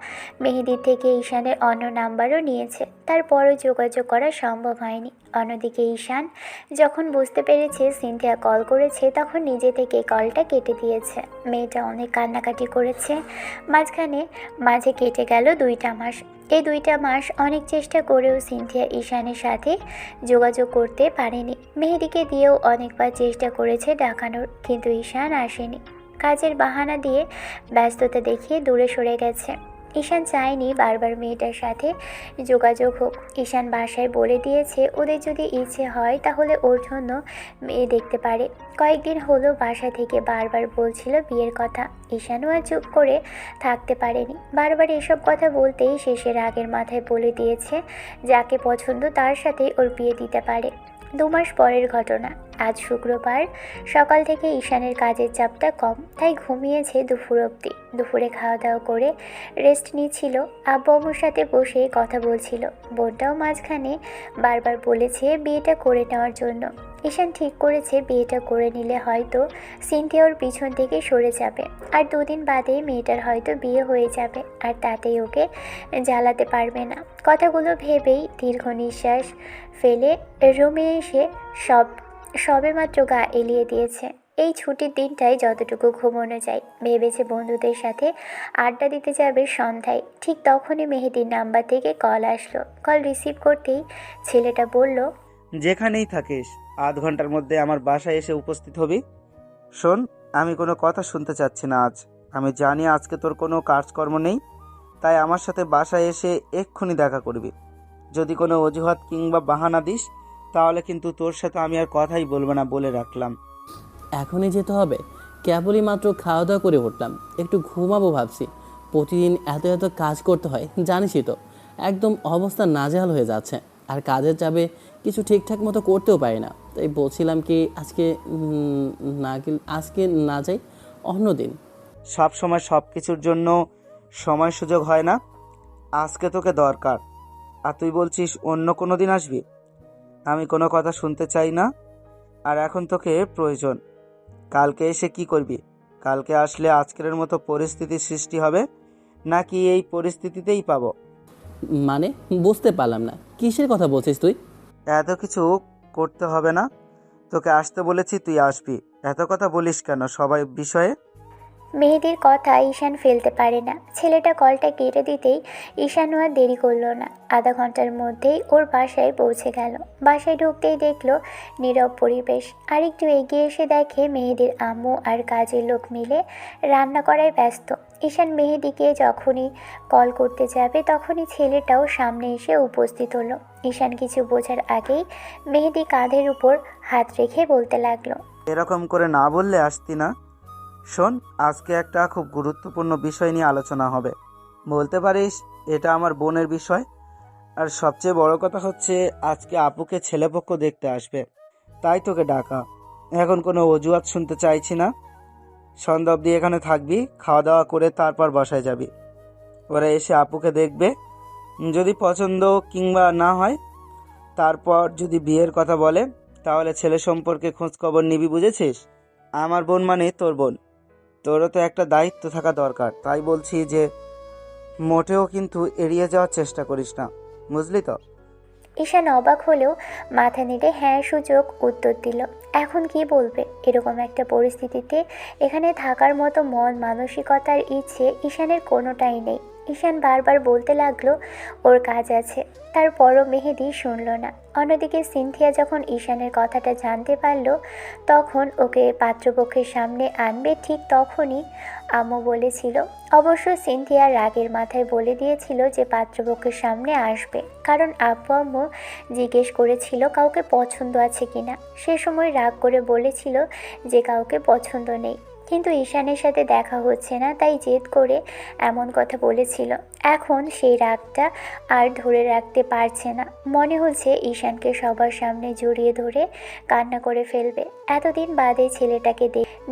মেহেদির থেকে ঈশানের অন্য নাম্বারও নিয়েছে, তারপরও যোগাযোগ করা সম্ভব হয়নি। অন্যদিকে ঈশান যখন বুঝতে পেরেছে সিনথিয়া কল করেছে, তখন নিজে থেকে কলটা কেটে দিয়েছে। মেয়েটা অনেক কান্নাকাটি করেছে। মাঝে কেটে গেল 2টা মাস। এই 2টা মাস অনেক চেষ্টা করেও সিনথিয়া ঈশানের সাথে যোগাযোগ করতে পারেনি। মেহেদিকে দিয়েও অনেকবার চেষ্টা করেছে ডাকানোর, কিন্তু ঈশান আসেনি। কাজের বাহানা দিয়ে ব্যস্ততা দেখিয়ে দূরে সরে গেছে। ঈশান চায়নি বারবার মেয়েটার সাথে যোগাযোগ হোক। ঈশান বাসায় বলে দিয়েছে ওদের যদি ইচ্ছে হয় তাহলে ওর জন্য মেয়ে দেখতে পারে। কয়েকদিন হলো বাসা থেকে বারবার বলছিল বিয়ের কথা। ঈশানও আর চুপ করে থাকতে পারেনি। বারবার এসব কথা বলতেই শেষে রাগের মাথায় বলে দিয়েছে যাকে পছন্দ তার সাথেই ওর বিয়ে দিতে পারে। 2 মাস পরের ঘটনা। আজ শুক্রবার সকাল থেকে ঈশানের কাজের চাপটা কম, তাই ঘুমিয়েছে দুপুর অবধি। দুপুরে খাওয়া দাওয়া করে রেস্ট নিচ্ছিল। আব্বু আম্মুর সাথে বসে কথা বলছিল। বোনটাও মাঝখানে বারবার বলেছে বিয়েটা করে নেওয়ার জন্য। ঈশান ঠিক করেছে বিয়েটা করে নিলে হয়তো সিনথিয়া ওর পিছন থেকে সরে যাবে, আর 2 দিন বাদে মেয়েটার হয়তো বিয়ে হয়ে যাবে, আর তাতেই ওকে জ্বালাতে পারবে না। কথাগুলো ভেবেই দীর্ঘ নিঃশ্বাস ফেলে রুমে এসে সবেমাত্র গা এলিয়ে দিয়েছে। এই ছুটির দিনটাই যতটুকু ঘুমানো যায় ভেবেছে বন্ধুদের সাথে আড্ডা দিতে যাবে সন্ধ্যায়। ঠিক তখনই মেহেদির নাম্বার থেকে কল আসলো। কল রিসিভ করতেই ছেলেটা বলল, যেখানেই থাকিস আধ ঘন্টার মধ্যে আমার বাসায় এসে উপস্থিত হবি। শোন, আমি কোনো কথা শুনতে চাচ্ছি না আজ। আমি জানি আজকে তোর কোনো কাজকর্ম নেই, তাই আমার সাথে বাসায় এসে এক্ষুনি দেখা করবি। যদি কোনো অজুহাত কিংবা বাহানা দিস তাহলে কিন্তু তোর সাথে আমি আর কথাই বলবো না, বলে রাখলাম। এখনই যেতে হবে? কেবলই মাত্র খাওয়া দাওয়া করে উঠলাম, একটু ঘুমাবো ভাবছি। প্রতিদিন এত এত কাজ করতে হয় জানিসই তো, একদম অবস্থা নাজেহাল হয়ে যাচ্ছে। আর কাজের চাপে কিছু ঠিকঠাক মতো করতেও পারি না। তাই বলছিলাম কি আজকে না যাই, অন্যদিন। সব সময় সব কিছুর জন্য সময় সুযোগ হয় না। আজকে তোকে দরকার, আর তুই বলছিস অন্য কোনো দিন আসবি। আমি কোনো কথা শুনতে চাই না, আর এখন তোকে প্রয়োজন। কালকে এসে কি করবি? কালকে আসলে আজকের মতো পরিস্থিতির সৃষ্টি হবে, নাকি এই পরিস্থিতিতেই পাবো? মানে বুঝতে পারলাম না, কিসের কথা বলছিস তুই? এত কিছু করতে হবে না, তোকে আসতে বলেছি, তুই আসবি। এত কথা বলিস কেন সবাই বিষয়ে? মেহেদির কথা ঈশান ফেলতে পারে না। ছেলেটা কলটা কেটে দিতেই ঈশানও আর দেরি করলো না। আধা ঘন্টার মধ্যেই ওর বাসায় পৌঁছে গেল। বাসায় ঢুকতেই দেখলো নীরব পরিবেশ। আর একটু এগিয়ে এসে দেখে মেহেদির আম্মু আর কাজের লোক মিলে রান্না করায় ব্যস্ত। ঈশান মেহেদিকে যখনই কল করতে যাবে তখনই ছেলেটাও সামনে এসে উপস্থিত হলো। ঈশান কিছু বোঝার আগেই মেহেদি কাঁধের উপর হাত রেখে বলতে লাগলো, এরকম করে না বললে আসতি না। শোন, আজকে একটা খুব গুরুত্বপূর্ণ বিষয় নিয়ে আলোচনা হবে। বলতে পারিস এটা আমার বোনের বিষয়। আর সবচেয়ে বড় কথা হচ্ছে আজকে আপুকে ছেলেপক্ষ দেখতে আসবে, তাই তোকে ডাকা। এখন কোনো অজুহাত শুনতে চাইছি না। সন্ধ্যা অবধি এখানে থাকবি, খাওয়া দাওয়া করে তারপর বাসায় যাবি। ওরা এসে আপুকে দেখবে, যদি পছন্দ কিংবা না হয়, তারপর যদি বিয়ের কথা বলে তাহলে ছেলে সম্পর্কে খোঁজ খবর নিবি, বুঝেছিস? আমার বোন মানে তোর বোন, তোরও তো একটা দায়িত্ব থাকা দরকার। তাই বলছি যে মোটেও কিন্তু এড়িয়ে যাওয়ার চেষ্টা করিস না, বুঝলি তো? ঈশান অবাক হলেও মাথা নেড়ে হ্যাঁ সূচক উত্তর দিল। এখন কি বলবে? এরকম একটা পরিস্থিতিতে এখানে থাকার মতো মন মানসিকতার ইচ্ছে ঈশানের কোনোটাই নেই। ঈশান বারবার বলতে লাগলো ওর কাজ আছে, তারপরও মেহেদি শুনল না। অন্যদিকে সিনথিয়া যখন ঈশানের কথাটা জানতে পারল তখন ওকে পাত্রপক্ষের সামনে আনবে ঠিক তখনই আম্মু বলেছিল। অবশ্য সিনথিয়া রাগের মাথায় বলে দিয়েছিল যে পাত্রপক্ষের সামনে আসবে, কারণ আব্বু আম্মু জিজ্ঞেস করেছিল কাউকে পছন্দ আছে কিনা। সে সময় রাগ করে বলেছিল যে কাউকে পছন্দ নেই, কিন্তু ঈশানের সাথে দেখা হচ্ছে না, তাই জেদ করে এমন কথা বলেছিল। এখন সেই রাগটা আর ধরে রাখতে পারছে না। মনে হচ্ছে ঈশানকে সবার সামনে জড়িয়ে ধরে কান্না করে ফেলবে। এতদিন বাদে ছেলেটাকে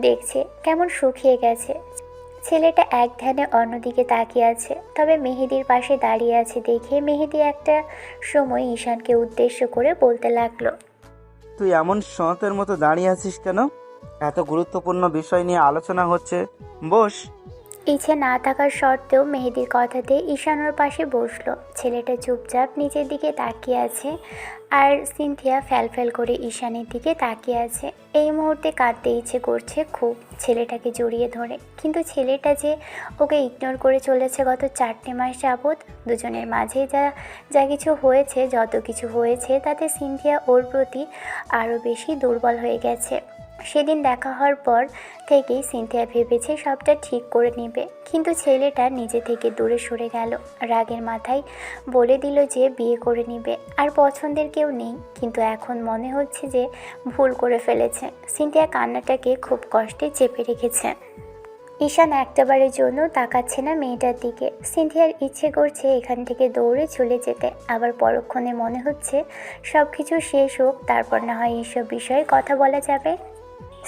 দেখছে, কেমন শুকিয়ে গেছে। ছেলেটা এক ধ্যানে অন্যদিকে তাকিয়ে আছে, তবে মেহেদির পাশে দাঁড়িয়ে আছে দেখে মেহেদি একটা সময় ঈশানকে উদ্দেশ্য করে বলতে লাগলো, তুই এমন সতের মতো দাঁড়িয়ে আছিস কেন? এত গুরুত্বপূর্ণ বিষয় নিয়ে আলোচনা হচ্ছে, বস। ইচ্ছে না থাকার সত্ত্বেও মেহেদির কথাতে ঈশান ওর পাশে বসলো। ছেলেটা চুপচাপ নিচের দিকে তাকিয়ে আছে, আর সিনথিয়া ফ্যালফ্যাল করে ঈশানের দিকে তাকিয়ে আছে। এই মুহূর্তে কাঁদতে ইচ্ছে করছে খুব ছেলেটাকে জড়িয়ে ধরে, কিন্তু ছেলেটা যে ওকে ইগনোর করে চলেছে গত 4টে মাস যাবৎ। দুজনের মাঝে যা কিছু হয়েছে, যত কিছু হয়েছে, তাতে সিনথিয়া ওর প্রতি আরও বেশি দুর্বল হয়ে গেছে। সেদিন দেখা হওয়ার পর থেকেই সিনথিয়া ভেবেছে সবটা ঠিক করে নেবে, কিন্তু ছেলেটা নিজে থেকে দূরে সরে গেল। রাগের মাথায় বলে দিল যে বিয়ে করে নেবে, আর পছন্দের কেউ নেই। কিন্তু এখন মনে হচ্ছে যে ভুল করে ফেলেছে। সিনথিয়া কান্নাটাকে খুব কষ্টে চেপে রেখেছে। ঈশান একটাবারের জন্য তাকাচ্ছে না মেয়েটার দিকে। সিনথিয়ার ইচ্ছে করছে এখান থেকে দৌড়ে চলে যেতে, আবার পরক্ষণে মনে হচ্ছে সব কিছু শেষ হোক, তারপর না হয় এইসব বিষয়ে কথা বলা যাবে।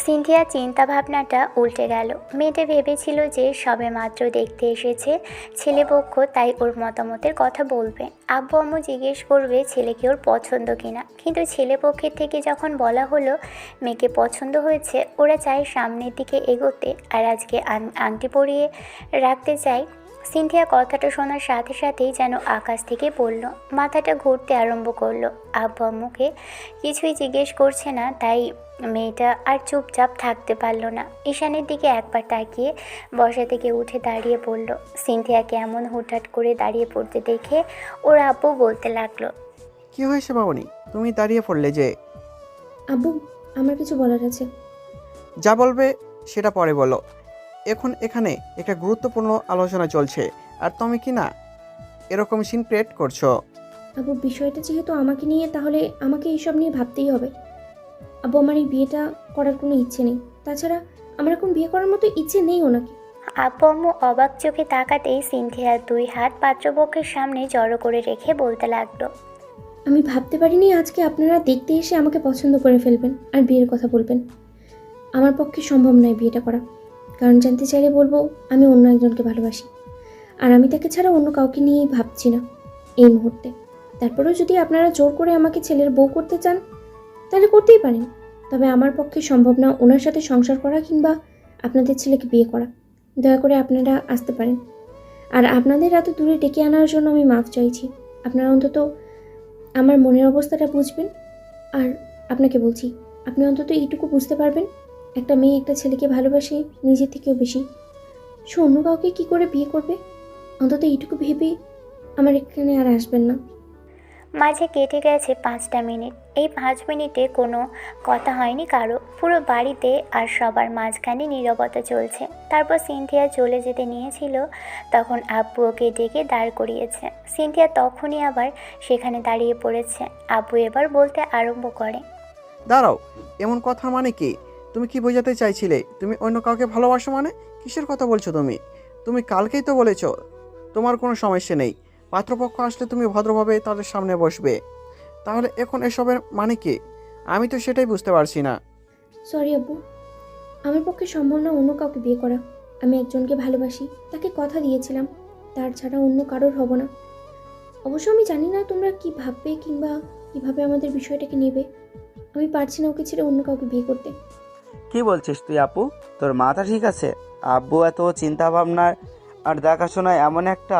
সিনথিয়ার চিন্তা ভাবনাটা উল্টে গেল। মেয়েটা ভেবেছিল যে সবে মাত্র দেখতে এসেছে ছেলেপক্ষ, তাই ওর মতামতের কথা বলবে। আব্বু আম্মু জিজ্ঞেস করবে ছেলেকে ওর পছন্দ কিনা, কিন্তু ছেলেপক্ষের থেকে যখন বলা হলো মেয়েকে পছন্দ হয়েছে, ওরা চায় সামনের দিকে এগোতে, আর আজকে আংটি পরিয়ে রাখতে চায়। সিনথিয়া কথাটা শোনার সাথে সাথেই যেন আকাশ থেকে পড়ল, মাথাটা ঘুরতে আরম্ভ করলো। আব্বু আম্মুকে কিছুই জিজ্ঞেস করছে না, তাই মেয়েটা আর চুপচাপ থাকতে পারল না। ঈশানের দিকে একবার তাকিয়ে বসা থেকে উঠে দাঁড়িয়ে পড়ল। সিনথিয়াকে এমন হুটহাট করে দাঁড়িয়ে পড়তে দেখে ওর আব্বু বলতে লাগলো, কি হয়েছে মামনি, তুমি দাঁড়িয়ে পড়লে যে? আব্বু, আমার কিছু বলার আছে। যা বলবে সেটা পরে বলো। এখন এখানে একটা গুরুত্বপূর্ণ আলোচনা চলছে, আর তুমি কি না এরকম সিন ক্রিয়েট করছো? আব্বু, বিষয়টা যেহেতু আমাকে নিয়ে, তাহলে আমাকে এইসব নিয়ে ভাবতেই হবে। আব্বু, আমার এই বিয়েটা করার কোনো ইচ্ছে নেই। তাছাড়া আমার এখন বিয়ে করার মতো ইচ্ছে নেই ওনাকে। আব্বু আম্মু অবাক চোখে তাকাতেই সিনথিয়ার 2 হাত পাত্রপক্ষের সামনে জড়ো করে রেখে বলতে লাগলো, আমি ভাবতে পারিনি আজকে আপনারা দেখতে এসে আমাকে পছন্দ করে ফেলবেন আর বিয়ের কথা বলবেন। আমার পক্ষে সম্ভব নয় বিয়েটা করা, কারণ জানতে চাইলে বলবো আমি অন্য একজনকে ভালোবাসি, আর আমি তাকে ছাড়া অন্য কাউকে নিয়েই ভাবছি না এই মুহূর্তে। তারপরেও যদি আপনারা জোর করে আমাকে ছেলের বউ করতে চান তাহলে করতেই পারেন, তবে আমার পক্ষে সম্ভব না ওনার সাথে সংসার করা কিংবা আপনাদের ছেলেকে বিয়ে করা। দয়া করে আপনারা আসতে পারেন, আর আপনাদের এত দূরে ডেকে আনার জন্য আমি মাফ চাইছি। আপনারা অন্তত আমার মনের অবস্থাটা বুঝবেন, আর আপনাকে বলছি আপনি অন্তত এইটুকু বুঝতে পারবেন একটা মেয়ে একটা ছেলেকে ভালোবাসে নিজের থেকেও বেশি, সে অন্য কাউকে কী করে বিয়ে করবে। অন্তত এইটুকু ভেবে আমার এখানে আর আসবেন না। মাঝে কেটে গেছে 5টা মিনিট। এই 5 মিনিটে কোনো কথা হয়নি কারো, পুরো বাড়িতে আর সবার মাঝখানে নীরবতা চলছে। তারপর সিনথিয়া চলে যেতে নিয়েছিল, তখন আব্বু ওকে ডেকে দাঁড় করিয়েছে। সিনথিয়া তখনই আবার সেখানে দাঁড়িয়ে পড়েছে। আব্বু এবার বলতে আরম্ভ করে, দাঁড়াও, এমন কথা মানে কি? তুমি কি বোঝাতে চাইছিলে তুমি অন্য কাউকে ভালোবাসো? মানে কিসের কথা বলছো তুমি? তুমি কালকেই তো বলেছো তোমার কোনো সমস্যা নেই, পাত্রপক্ষ আসলে তুমি ভদ্রভাবে তাদের সামনে বসবে। তাহলে এখন এসবের মানে কি? আমি তো সেটাই বুঝতে পারছি না। সরি আব্বু, আমার পক্ষে সম্ভব না অন্য কাউকে বিয়ে করা। আমি একজনকে ভালোবাসি, তাকে কথা দিয়েছিলাম, তার ছাড়া অন্য কারোর হব না। অবশ্য আমি জানি না তোমরা কি ভাববে কিংবা কিভাবে আমাদের বিষয়টাকে নেবে। আমি পারছি না ওকে ছেড়ে অন্য কাউকে বিয়ে করতে। কি বলছিস তুই আপু? তোর মাথা ঠিক আছে? আব্বু এত চিন্তা ভাবনার আর দেখাশোনায় এমন একটা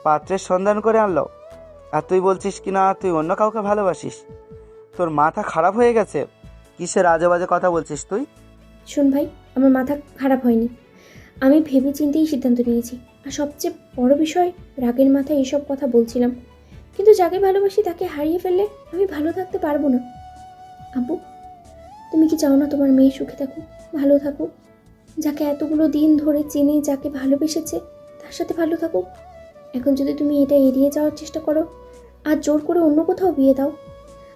পাত্রের সন্ধান করে আনলো, আর তুই বলছিস কি না তুই অন্য কাউকে ভালোবাসিস? তোর মাথা খারাপ হয়ে গেছে? কিসের আজে বাজে কথা বলছিস তুই? শোন ভাই, আমার মাথা খারাপ হয়নি, আমি ভেবে চিন্তেই সিদ্ধান্ত নিয়েছি। আর সবচেয়ে বড় বিষয়, রাগের মাথায় এসব কথা বলছিলাম, কিন্তু যাকে ভালোবাসি তাকে হারিয়ে ফেললে আমি ভালো থাকতে পারবো না। আব্বু, তুমি কি চাও না তোমার মেয়ে সুখে থাকুক, ভালো থাকুক? যাকে এতগুলো দিন ধরে চেনে, যাকে ভালোবেসেছে, তার সাথে ভালো থাকুক। এখন যদি তুমি এটা এড়িয়ে যাওয়ার চেষ্টা করো আর জোর করে অন্য কোথাও বিয়ে দাও,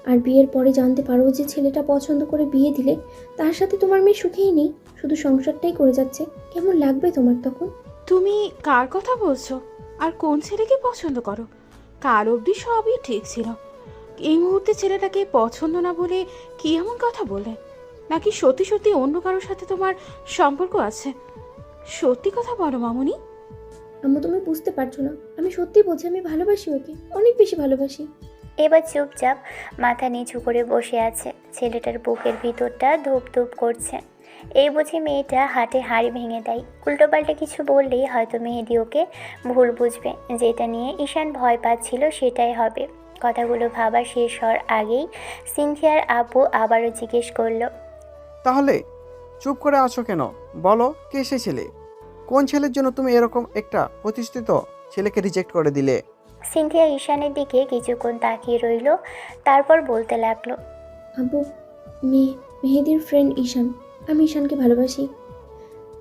আর বিয়ের পরে জানতে পারো যে ছেলেটা পছন্দ করে বিয়ে দিলে তার সাথে তোমার মেয়ে সুখেই নেই, শুধু সংসারটাই করে যাচ্ছে, কেমন লাগবে তোমার তখন? তুমি কার কথা বলছো? আর কোন ছেলেকে পছন্দ করো? কাল অবধি সবই ঠিক ছিল, এই মুহূর্তে ছেলেটাকে পছন্দ না বলে কি এমন কথা বললে? নাকি সত্যি সত্যি অন্য কারোর সাথে তোমার সম্পর্ক আছে? সত্যি কথা বলো মামুনি। আম্মু, তুমি বুঝতে পারছো না, আমি সত্যি বলছি, আমি ভালোবাসি ওকে, অনেক বেশি ভালোবাসি। এবার চুপচাপ মাথা নিচু করে বসে আছে। ছেলেটার বুকের ভিতরটা ধূপ ধূপ করছে। এই বুঝি মেয়েটা হাটে হাড়ি ভেঙে দেয়। উল্টোপাল্টা কিছু বললেই হয়তো মেহেদি ওকে ভুল বুঝবে, যেটা নিয়ে ঈশান ভয় পাচ্ছিল সেটাই হবে। কথাগুলো ভাবা শেষ হওয়ার আগেই সিনথিয়ার আব্বু আবারও জিজ্ঞেস করলো, তাহলে চুপ করে আছো কেন? বলো, কে সে ছেলে? কোন ছেলের জন্য তুমি এরকম একটা প্রতিষ্ঠিত ছেলেকে রিজেক্ট করে দিলে? সিনথিয়া ঈশানের দিকে কিছুক্ষণ তাকিয়ে রইল, তারপর বলতে লাগলো, আব্বু, মেহেদির ফ্রেন্ড ঈশান। আমি ঈশানকে ভালোবাসি।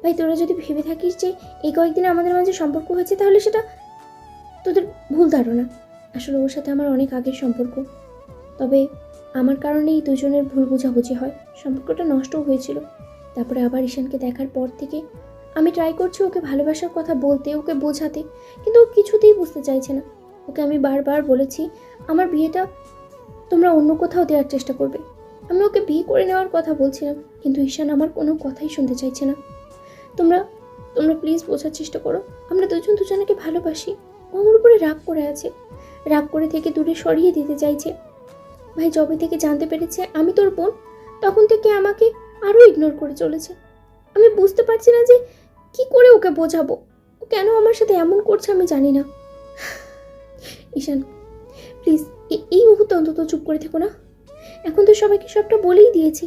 ভাই তোরা যদি ভেবে থাকিস যে এই কয়েকদিনে আমাদের মাঝে সম্পর্ক হয়েছে তাহলে সেটা তোদের ভুল ধারণা। আসলে ওর সাথে আমার অনেক আগের সম্পর্ক, তবে আমার কারণেই দুজনের ভুল বোঝাবুঝি হয়, সম্পর্কটা নষ্টও হয়েছিল। তারপরে আবার ঈশানকে দেখার পর থেকে আমি ট্রাই করছি ওকে ভালোবাসার কথা বলতে, ওকে বোঝাতে, কিন্তু ও কিছুতেই বুঝতে চাইছে না। ওকে আমি বারবার বলেছি আমার বিয়েটা তোমরা অন্য কোথাও দেওয়ার চেষ্টা করবে। আমি ওকে বিয়ে করে নেওয়ার কথা বলছিলাম, কিন্তু ঈশান আমার কোনো কথাই শুনতে চাইছে না। তোমরা তোমরা প্লিজ বোঝার চেষ্টা করো, আমরা দুজন দুজনকে ভালোবাসি। ও আমার উপরে রাগ করে আছে, রাগ করে থেকে দূরে সরিয়ে দিতে চাইছে। ভাই যবে থেকে জানতে পেরেছে আমি তোর বোন, তখন থেকে আমাকে আরও ইগনোর করে চলেছে। আমি বুঝতে পারছি না যে কি করে ওকে বোঝাবো। ও কেন আমার সাথে এমন করছে আমি জানি না। ঈশান প্লিজ এই মুহূর্তে অন্তত চুপ করে থেকো না। এখন তো সবাইকে সবটা বলেই দিয়েছি,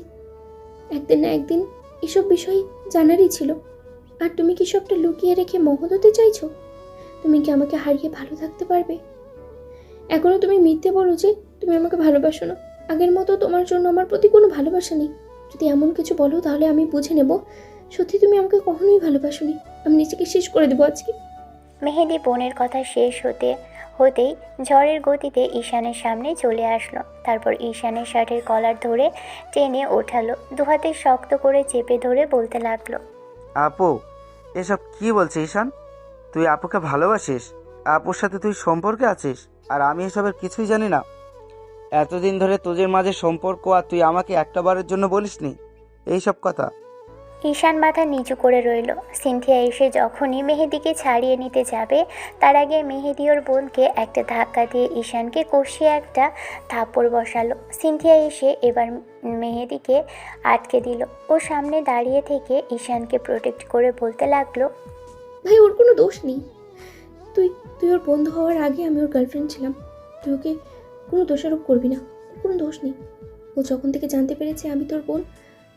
একদিন না একদিন এসব বিষয় জানারই ছিল। আর তুমি কি সবটা লুকিয়ে রেখে মহৎ হতে চাইছো? তুমি কি আমাকে হারিয়ে ভালো থাকতে পারবে? এখনো তুমি মিথ্যে বলো যে তুমি আমাকে ভালোবাসো না। আগের মতো তোমার জন্য আমার প্রতি কোনো ভালোবাসা নেই। যদি এমন কিছু বলো তাহলে আমি বুঝে নেব সত্যি তুমি আমাকে কখনোই ভালোবাসোনি। আমি নিজেকে শেষ করে দেবো আজকে। মেহেদি বোনের কথা শেষ হতেই ঝড়ের গতিতে ঈশানের সামনে চলে আসলো। তারপর ঈশানের শার্টের কলার ধরে টেনে ওঠালো, দুহাতে শক্ত করে চেপে ধরে বলতে লাগলো, আপু এসব কি বলছে ঈশান? তুই আপুকে ভালোবাসিস? আপুর সাথে তুই সম্পর্কে আছিস আর আমি এসবের কিছুই জানি না? এতদিন ধরে তোদের মাঝে সম্পর্ক আর তুই আমাকে একটা বারের জন্য বলিসনি এইসব কথা? ঈশান মাথা নিচু করে রইল। সিনথিয়া এসে যখনই মেহেদিকে ছাড়িয়ে নিতে যাবে তার আগে মেহেদি ওর বোনকে একটা ধাক্কা দিয়ে ঈশানকে কষিয়ে একটা থাপ্পড় বসালো। সিনথিয়া এসে এবার মেহেদিকে আটকে দিল। ও সামনে দাঁড়িয়ে থেকে ঈশানকে প্রোটেক্ট করে বলতে লাগলো, ভাই ওর কোনো দোষ নেই। তুই তুই ওর বন্ধু হওয়ার আগে আমি ওর গার্লফ্রেন্ড ছিলাম। তুই ওকে কোনো দোষারোপ করবি না, ওর কোনো দোষ নেই। ও যখন থেকে জানতে পেরেছে আমি তোর বোন,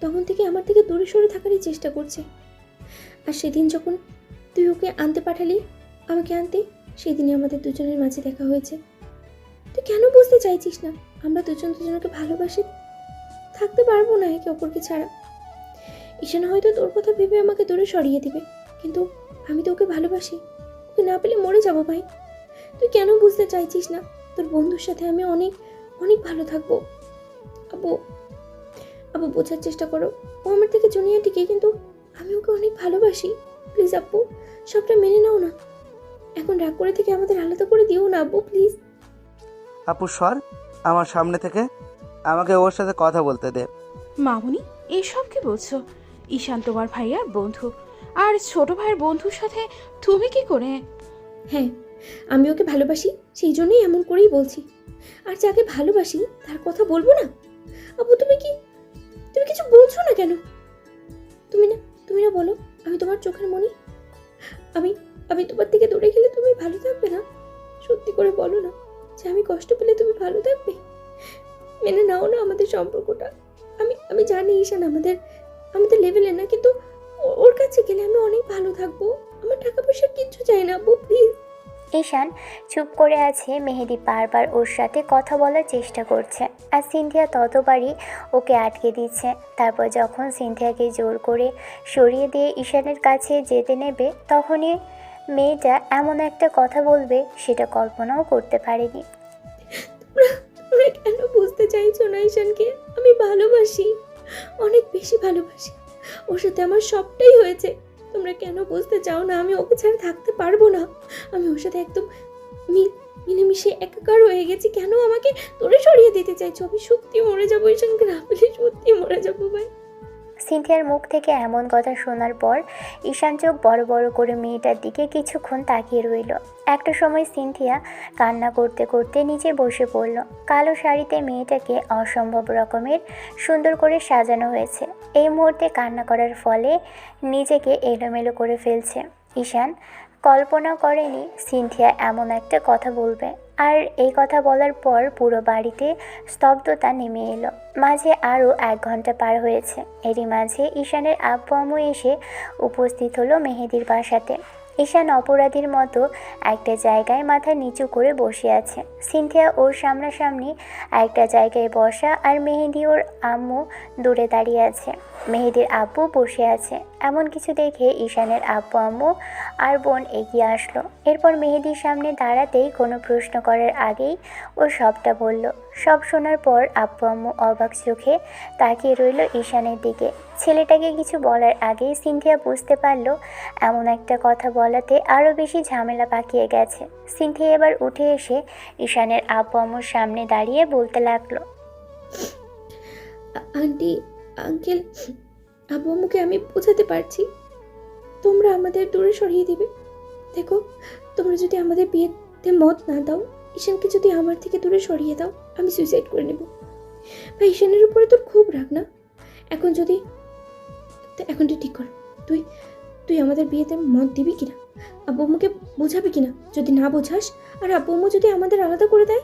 তখন থেকে আমার থেকে দূরে সরে থাকারই চেষ্টা করছে। আর সেদিন যখন তুই ওকে আনতে পাঠালি আমাকে আনতে, সেই দিনই আমাদের দুজনের মাঝে দেখা হয়েছে। তুই কেন বুঝতে চাইছিস না আমরা দুজন দুজনকে ভালোবাসি, থাকতে পারবো না একে অপরকে ছাড়া? ঈশান হয়তো তোর কথা ভেবে আমাকে দূরে সরিয়ে দিবে, কিন্তু আমি তো ওকে ভালোবাসি। ওকে না পেলে মরে যাবো ভাই। তুই কেন বুঝতে চাইছিস না তোর বন্ধুর সাথে আমি অনেক অনেক ভালো থাকবো? আবু আবু বোঝার চেষ্টা করো, ও আমার থেকে জুনিয়র ঠিকই, কিন্তু আমি ওকে অনেক ভালোবাসি। প্লিজ আব্বু সবটা মেনে নাও না। এখন রাগ করে থেকে আমাদের আলাদা করে দিও না আব্বু, প্লিজ। আপু সর আমার সামনে থেকে, আমাকে ওর সাথে কথা বলতে দে। মামুনি এসব কি বলছো? ঈশান তোমার ভাইয়ার বন্ধু, আর ছোট ভাইয়ের বন্ধুর সাথে তুমি কি করে? হ্যাঁ আমি ওকে ভালোবাসি, সেই জন্যই এমন করেই বলছি। আর যাকে ভালোবাসি তার কথা বলবো না? আব্বু তুমি কিছু বলছো না কেন? তুমি না বলো আমি তোমার চোখের মনি। আমি আমি তোমার থেকে দূরে গেলে তুমি ভালো থাকবে না? সত্যি করে বলো না যে আমি কষ্ট পেলে তুমি ভালো থাকবে। মেনে নাও না আমাদের সম্পর্কটা। আমি জানি ঈশান আমাদের লেভেলে না, কিন্তু ওর কাছে গেলে আমি অনেক ভালো থাকবো। আমার টাকা পয়সা কিচ্ছু চাই না আব্বু, প্লিজ। ঈশান চুপ করে আছে। মেহেদি বারবার ওর সাথে কথা বলার চেষ্টা করছে আর সিনথিয়া ততবারই ওকে আটকে দিচ্ছে। তারপর যখন সিনথিয়াকে জোর করে সরিয়ে দিয়ে ঈশানের কাছে যেতে নেবে তখনই মেয়েটা এমন একটা কথা বলবে সেটা কল্পনাও করতে পারেনি। তোমরা কেন বুঝতে চাইছো না ঈশানকে? আমি ভালোবাসি, অনেক বেশি ভালোবাসি। ওর সাথে আমার সবটাই হয়েছে। তোমরা কেন বুঝতে চাও না আমি ওকে ছাড়া থাকতে পারবো না? আমি ওর সাথে একদম মিলেমিশে একাকার হয়ে গেছি। কেন আমাকে দূরে সরিয়ে দিতে চাইছো? আমি সত্যি মরে যাবো ঈশানকে না পেলে, সত্যি মরে যাবো ভাই। সিনথিয়ার মুখ থেকে এমন কথা শোনার পর ঈশান চোখ বড় বড় করে মেয়েটার দিকে কিছুক্ষণ তাকিয়ে রইল। একটা সময় সিনথিয়া কান্না করতে করতে নিচে বসে পড়ল। কালো শাড়িতে মেয়েটাকে অসম্ভব রকমের সুন্দর করে সাজানো হয়েছে। এই মুহূর্তে কান্না করার ফলে নিজেকে এলোমেলো করে ফেলছে। ঈশান কল্পনা করেনি সিনথিয়া এমন একটা কথা বলবে। আর এই কথা বলার পর পুরো বাড়িতে স্তব্ধতা নেমে এলো। মাঝে আরও 1 ঘন্টা পার হয়েছে। এরই মাঝে ঈশানের আব্বু আম্মু এসে উপস্থিত হলো মেহেদির বাসাতে। ঈশান অপরাধীর মতো একটা জায়গায় মাথা নিচু করে বসে আছে। সিনথিয়া ওর সামনাসামনি একটা জায়গায় বসা, আর মেহেদি ওর আম্মু দূরে দাঁড়িয়ে আছে। মেহেদির আব্বু বসে আছে। এমন কিছু দেখে ঈশানের আব্বু আম্মু আর বোন এগিয়ে আসলো। এরপর মেহেদির সামনে দাঁড়াতেই কোনো প্রশ্ন করার আগেই ও সবটা বলল। সব শোনার পর আব্বু আম্মু অবাক চোখে তাকিয়ে রইল ঈশানের দিকে। ছেলেটাকে কিছু বলার আগেই সিনথিয়া বুঝতে পারলো এমন একটা কথা বলাতে আরও বেশি ঝামেলা পাকিয়ে গেছে। সিনথিয়া এবার উঠে এসে ঈশানের আব্বু আম্মুর সামনে দাঁড়িয়ে বলতে লাগলো, আন্টি, আঙ্কেল, আব্বু আম্মুকে আমি বোঝাতে পারছি, তোমরা আমাদের দূরে সরিয়ে দিবে। দেখো, তোমরা যদি আমাদের বিয়েতে মত না দাও, ঈশানকে যদি আমার থেকে দূরে সরিয়ে দাও, আমি সুইসাইড করে নেব। ভাই, ঈশানের উপরে তোর খুব রাগ না? এখন তুই ঠিক কর, তুই আমাদের বিয়েতে মত দিবি কিনা, আব্বু আম্মুকে বোঝাবি কিনা। যদি না বোঝাস আর আব্বু আম্মু যদি আমাদের আলাদা করে দেয়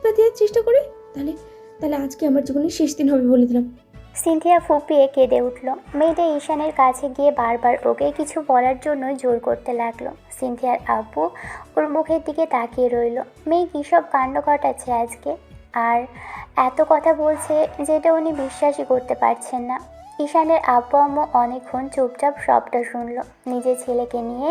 বা দেওয়ার চেষ্টা করে, তাহলে আজকে আমার জীবনের শেষ দিন হবে বলে দিলাম। সিনথিয়া ফুপিয়ে কেঁদে উঠল। মেয়েটা ঈশানের কাছে গিয়ে বারবার ওকে কিছু বলার জন্য জোর করতে লাগলো। সিনথিয়ার আব্বু ওর মুখের দিকে তাকিয়ে রইল। মেয়ে কী সব কাণ্ড ঘটাচ্ছে আজকে, আর এত কথা বলছে যেটা উনি বিশ্বাসই করতে পারছেন না। ঈশানের আব্বু আম্মু অনেকক্ষণ চুপচাপ সবটা শুনলো। নিজের ছেলেকে নিয়ে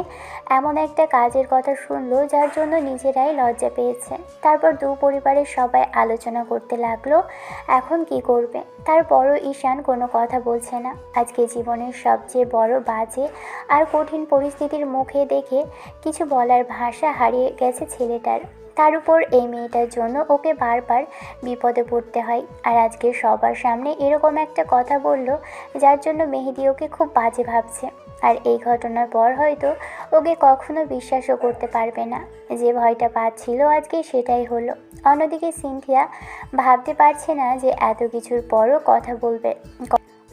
এমন একটা কাজের কথা শুনলো যার জন্য নিজেরাই লজ্জা পেয়েছে। তারপর দু পরিবারের সবাই আলোচনা করতে লাগলো এখন কি করবে। তারপরও ঈশান কোনো কথা বলছে না। আজকে জীবনের সবচেয়ে বড় বাজে আর কঠিন পরিস্থিতির মুখে দেখে কিছু বলার ভাষা হারিয়ে গেছে ছেলেটার। তার উপর এই মেয়েটার জন্য ওকে বারবার বিপদে পড়তে হয়। আর আজকে সবার সামনে এরকম একটা কথা বলল যার জন্য মেহেদি ওকে খুব বাজে ভাবছে। আর এই ঘটনার পর হয়তো ওকে কখনো বিশ্বাসও করতে পারবে না। যে ভয়টা পাচ্ছিল আজকে সেটাই হলো। অন্যদিকে সিনথিয়া ভাবতে পারছে না যে এত কিছুর পরও কথা বলবে।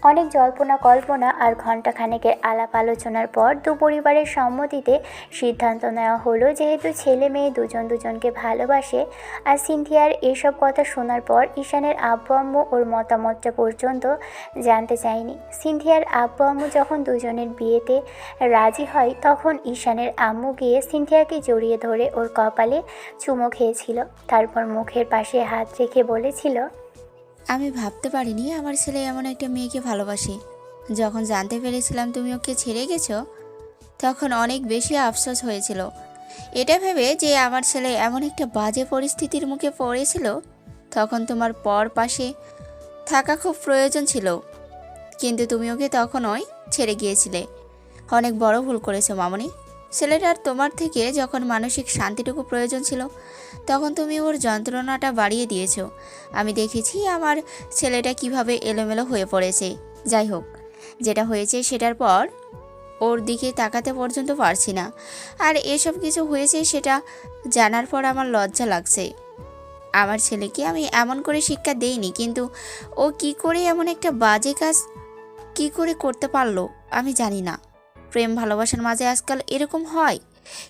অনেক জল্পনা কল্পনা আর ঘণ্টাখানেকের আলাপ আলোচনার পর দু পরিবারের সম্মতিতে সিদ্ধান্ত নেওয়া হলো, যেহেতু ছেলে মেয়ে দুজনকে ভালোবাসে। আর সিনথিয়ার এসব কথা শোনার পর ঈশানের আব্বু আম্মু ওর মতামতটা পর্যন্ত জানতে চায়নি। সিনথিয়ার আব্বু আম্মু যখন দুজনের বিয়েতে রাজি হয় তখন ঈশানের আম্মু গিয়ে সিনথিয়াকে জড়িয়ে ধরে ওর কপালে চুমো খেয়েছিল। তারপর মুখের পাশে হাত রেখে বলেছিল, আমি ভাবতে পারিনি আমার ছেলে এমন একটা মেয়েকে ভালোবাসে। যখন জানতে পেরেছিলাম তুমি ওকে ছেড়ে গেছো তখন অনেক বেশি আফসোস হয়েছিল। এটা ভেবে যে আমার ছেলে এমন একটা বাজে পরিস্থিতির মুখে পড়েছিল, তখন তোমার পাশে থাকা খুব প্রয়োজন ছিল, কিন্তু তুমি ওকে তখনই ছেড়ে গিয়েছিলে। অনেক বড় ভুল করেছো মামনি। ছেলেটার তোমার থেকে যখন মানসিক শান্তিটুকু প্রয়োজন ছিল তখন তুমি ওর যন্ত্রণাটা বাড়িয়ে দিয়েছো। আমি দেখেছি আমার ছেলেটা কিভাবে এলোমেলো হয়ে পড়েছে। যাই হোক, যেটা হয়েছে সেটার পর ওর দিকে তাকাতে পর্যন্ত পারছি না। আর এসব কিছু হয়েছে সেটা জানার পর আমার লজ্জা লাগছে। আমার ছেলেকে আমি এমন করে শিক্ষা দেইনি, কিন্তু ও কি করে এমন একটা বাজে কাজ কি করে করতে পারলো আমি জানি না। প্রেম ভালোবাসার মাঝে আজকাল এরকম হয়,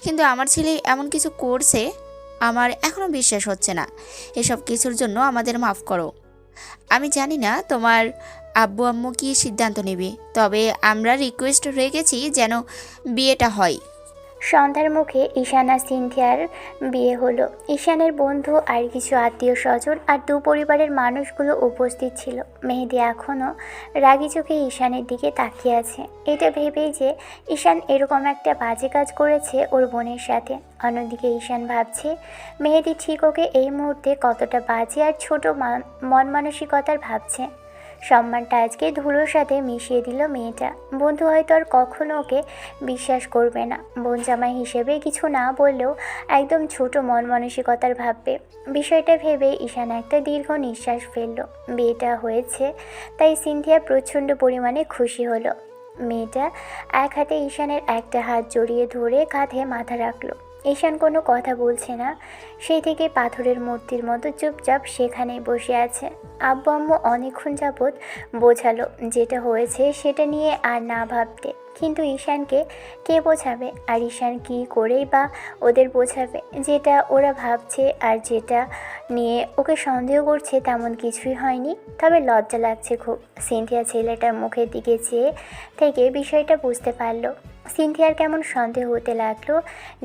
কিন্তু আমার ছেলে এমন কিছু করছে আমার এখনও বিশ্বাস হচ্ছে না। এসব কিছুর জন্য আমাদের মাফ করো। আমি জানি না তোমার আব্বু আম্মু কি সিদ্ধান্ত নেবে, তবে আমরা রিকোয়েস্ট রেখেছি যেন বিয়েটা হয়। সন্ধ্যার মুখে ঈশান আর সিনথিয়ার বিয়ে হলো। ঈশানের বন্ধু আর কিছু আত্মীয় স্বজন আর দু পরিবারের মানুষগুলো উপস্থিত ছিল। মেহেদি এখনও রাগি চোখে ঈশানের দিকে তাকিয়ে আছে, এটা ভেবেই যে ঈশান এরকম একটা বাজে কাজ করেছে ওর বোনের সাথে। অন্যদিকে ঈশান ভাবছে মেহেদি ঠিক ওকে এই মুহূর্তে কতটা বাজে আর ছোট মন মানসিকতার ভাবছে। সম্মানটা আজকে ধুলোর সাথে মিশিয়ে দিল মেয়েটা। বন্ধু হয়তো আর কখনো ওকে বিশ্বাস করবে না। বোন জামাই হিসেবে কিছু না বললেও একদম ছোট মন মানসিকতার ভাববে। বিষয়টা ভেবে ঈশান একটা দীর্ঘ নিঃশ্বাস ফেলল। বিয়েটা হয়েছে তাই সিনথিয়া প্রচণ্ড পরিমাণে খুশি হলো। মেয়েটা এক হাতে ঈশানের একটা হাত জড়িয়ে ধরে কাঁধে মাথা রাখলো। ঈশান কোনো কথা বলছে না, সেই থেকে পাথরের মূর্তির মতো চুপচাপ সেখানেই বসে আছে। আব্বু আম্মু অনেকক্ষণ যাবৎ বোঝালো যেটা হয়েছে সেটা নিয়ে আর না ভাবতে, কিন্তু ঈশানকে কে বোঝাবে? আর ঈশান কী করেই বা ওদের বোঝাবে? যেটা ওরা ভাবছে আর যেটা নিয়ে ওকে সন্দেহ করছে তেমন কিছুই হয়নি। তবে লজ্জা লাগছে খুব। সিনথিয়া ছেলেটার মুখের দিকে চেয়ে থেকে বিষয়টা বুঝতে পারলো। সিনথিয়ার কেমন সন্দেহ হতে লাগলো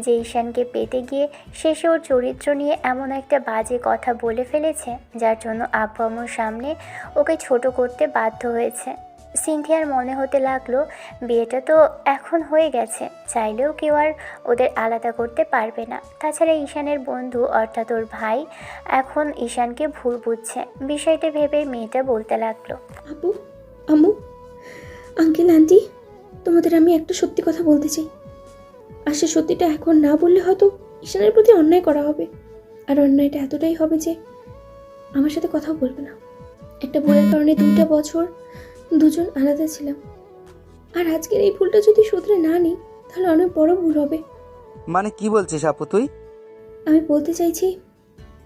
যে ঈশানকে পেতে গিয়ে শেষে ওর চরিত্র নিয়ে এমন একটা বাজে কথা বলে ফেলেছে যার জন্য আব্বু আম্মুর সামনে ওকে ছোট করতে বাধ্য হয়েছে। সিনথিয়ার মনে হতে লাগলো বিয়েটা তো এখন হয়ে গেছে, চাইলেও কেউ আর ওদের আলাদা করতে পারবে না। তাছাড়া ঈশানের বন্ধু অর্থাৎ ওর ভাই এখন ঈশানকে ভুল বুঝছে। বিষয়টা ভেবে মেয়েটা বলতে লাগলো, আপু, আম্মু, আঙ্কেল, আন্টি, তোমাদের আমি একটা সত্যি কথা বলতে চাই। আর সে সত্যিটা এখন না বললে হয়তো ঈশানের প্রতি অন্যায় করা হবে। আর অন্যায়টা এতটাই হবে যে আমার সাথে কথাও বলবে না। একটা ভুলের কারণে 2টা বছর দুজন আলাদা ছিলাম। আর আজকের এই ভুলটা যদি শুধরে না নিই তাহলে অনেক বড় ভুল হবে। মানে কি বলছিস আপু তুই? আমি বলতে চাইছি,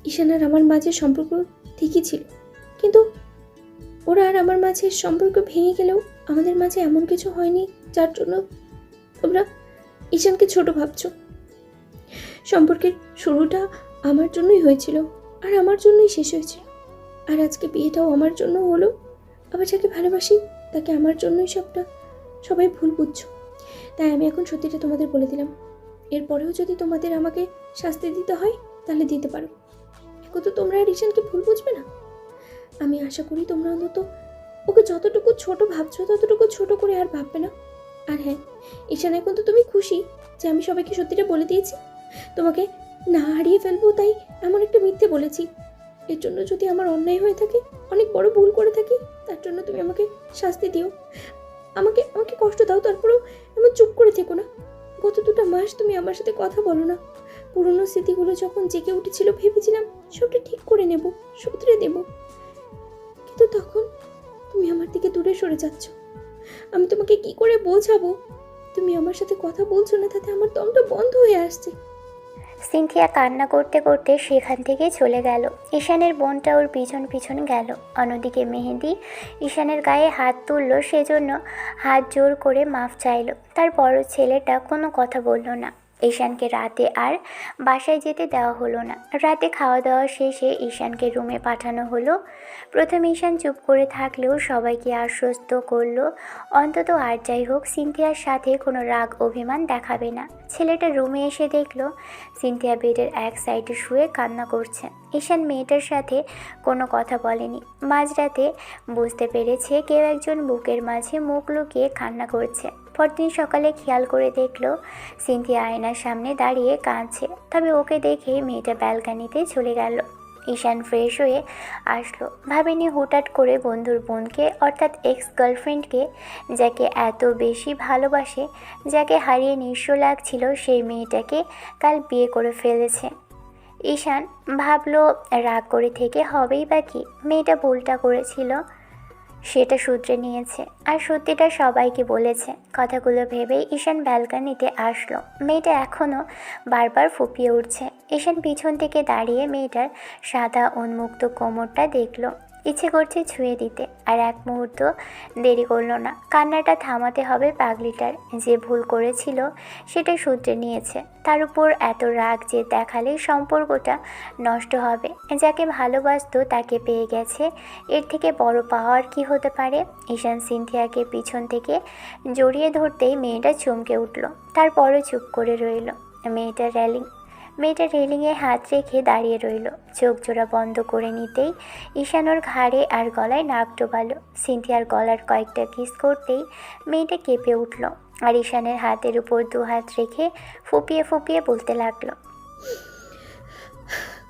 ঈশান আর আমার মাঝে সম্পর্ক ঠিকই ছিল, কিন্তু ওরা আর আমার মাঝে সম্পর্ক ভেঙে গেলেও আমাদের মাঝে এমন কিছু হয়নি যার জন্য তোমরা ঈশানকে ছোট ভাবছো। সম্পর্কের শুরুটা আমার জন্যই হয়েছিল আর আমার জন্যই শেষ হয়েছিল। আর আজকে বিয়েটাও আমার জন্য হলো। আবার যাকে ভালোবাসি তাকে আমার জন্যই সবাই ভুল বুঝছো। তাই আমি এখন সত্যিটা তোমাদের বলে দিলাম। এরপরেও যদি তোমাদের আমাকে শাস্তি দিতে হয় তাহলে দিতে পারো। এখন তো তোমরা আর ঈশানকে ভুল বুঝবে না। আমি আশা করি তোমরা অন্তত ওকে যতটুকু ছোট ভাবছো ততটুকু ছোট করে আর ভাববে না। আর হ্যাঁ, ঈশান, এখন তো তুমি খুশি যে আমি সবাইকে সত্যিটা বলে দিয়েছি। তোমাকে না হারিয়ে ফেলবো তাই এমন একটা মিথ্যে বলেছি। এর জন্য যদি আমার অন্যায় হয়ে থাকে, অনেক বড় ভুল করে থাকি, তার জন্য তুমি আমাকে শাস্তি দিও। আমাকে আমাকে কষ্ট দাও, তারপরেও এমন চুপ করে থেকো না। গত 2টা মাস তুমি আমার সাথে কথা বলো না। পুরনো স্মৃতিগুলো যখন জেগে উঠেছিল ভেবেছিলাম সবটা ঠিক করে নেব, শুধরে দেব, কিন্তু তখন তুমি আমার থেকে দূরে সরে যাচ্ছ। আমি তোমাকে কি করে বোঝাবো? তুমি আমার সাথে কথা বলছো না, তাতে আমার দমটা বন্ধ হয়ে আসছে। সিনথিয়া কান্না করতে করতে সেখান থেকে চলে গেল। ঈশানের বোনটা ওর পিছন পিছন গেল। অন্যদিকে মেহেদি ঈশানের গায়ে হাত তুলল, সেজন্য হাত জোর করে মাফ চাইল। তার বড় ছেলেটা কোনো কথা বলল না। ঈশানকে রাতে আর বাসায় যেতে দেওয়া হলো না। রাতে খাওয়া দাওয়া শেষে ঈশানকে রুমে পাঠানো হলো। প্রথমে ঈশান চুপ করে থাকলেও সবাইকে আশ্বস্ত করলো অন্তত আর যাই হোক সিনথিয়ার সাথে কোনো রাগ অভিমান দেখাবে না। ছেলেটা রুমে এসে দেখলো সিনথিয়া বেডের এক সাইডে শুয়ে কান্না করছে। ঈশান মেয়েটার সাথে কোনো কথা বলেনি। মাঝরাতে বুঝতে পেরেছে কেউ একজন বুকের মাঝে মুখ লুকিয়ে কান্না করছে। পরদিন সকালে খেয়াল করে দেখলো সিনথিয়া আয়নার সামনে দাঁড়িয়ে কাঁদছে। তবে ওকে দেখে মেয়েটা ব্যালকানিতে চলে গেল। ঈশান ফ্রেশ হয়ে আসলো। ভাবেনি হুটহাট করে বন্ধুর বোনকে অর্থাৎ এক্স গার্লফ্রেন্ডকে, যাকে এত বেশি ভালোবাসে, যাকে হারিয়ে নিঃস্ব লাগছিল, সেই মেয়েটাকে কাল বিয়ে করে ফেলেছে। ঈশান ভাবলো রাগ করে থেকে হবেই বা কি, মেয়েটা ভুলটা করেছিল সেটা শুধরে নিয়েছে আর সত্যিটা সবাইকে বলেছে। কথাগুলো ভেবেই ঈশান ব্যালকানিতে আসলো। মেয়েটা এখনও বারবার ফুপিয়ে উঠছে। ঈশান পিছন থেকে দাঁড়িয়ে মেয়েটার সাদা উন্মুক্ত কোমরটা দেখলো। ইচ্ছে করছে ছুঁয়ে দিতে, আর এক মুহূর্ত দেরি করলো না। কান্নাটা থামাতে হবে পাগলিটার। যে ভুল করেছিল সেটা শুধরে নিয়েছে, তার উপর এত রাগ যে দেখালে সম্পর্কটা নষ্ট হবে। যাকে ভালোবাসতো তাকে পেয়ে গেছে, এর থেকে বড় পাওয়ার কি হতে পারে? ঈশান সিনথিয়াকে পিছন থেকে জড়িয়ে ধরতেই মেয়েটা চমকে উঠল। তারপরও চুপ করে রইল। মেয়েটা রেলিংয়ে হাত রেখে দাঁড়িয়ে রইল। চোখ জোড়া বন্ধ করে নিতেই ঈশান ওর ঘাড়ে আর গলায় নাক ডোবালো। সিনথিয়ার গলার কয়েকটা কিস করতেই মেয়েটা কেঁপে উঠল আর ঈশানের হাতের উপর 2 হাত রেখে ফুপিয়ে ফুপিয়ে বলতে লাগলো,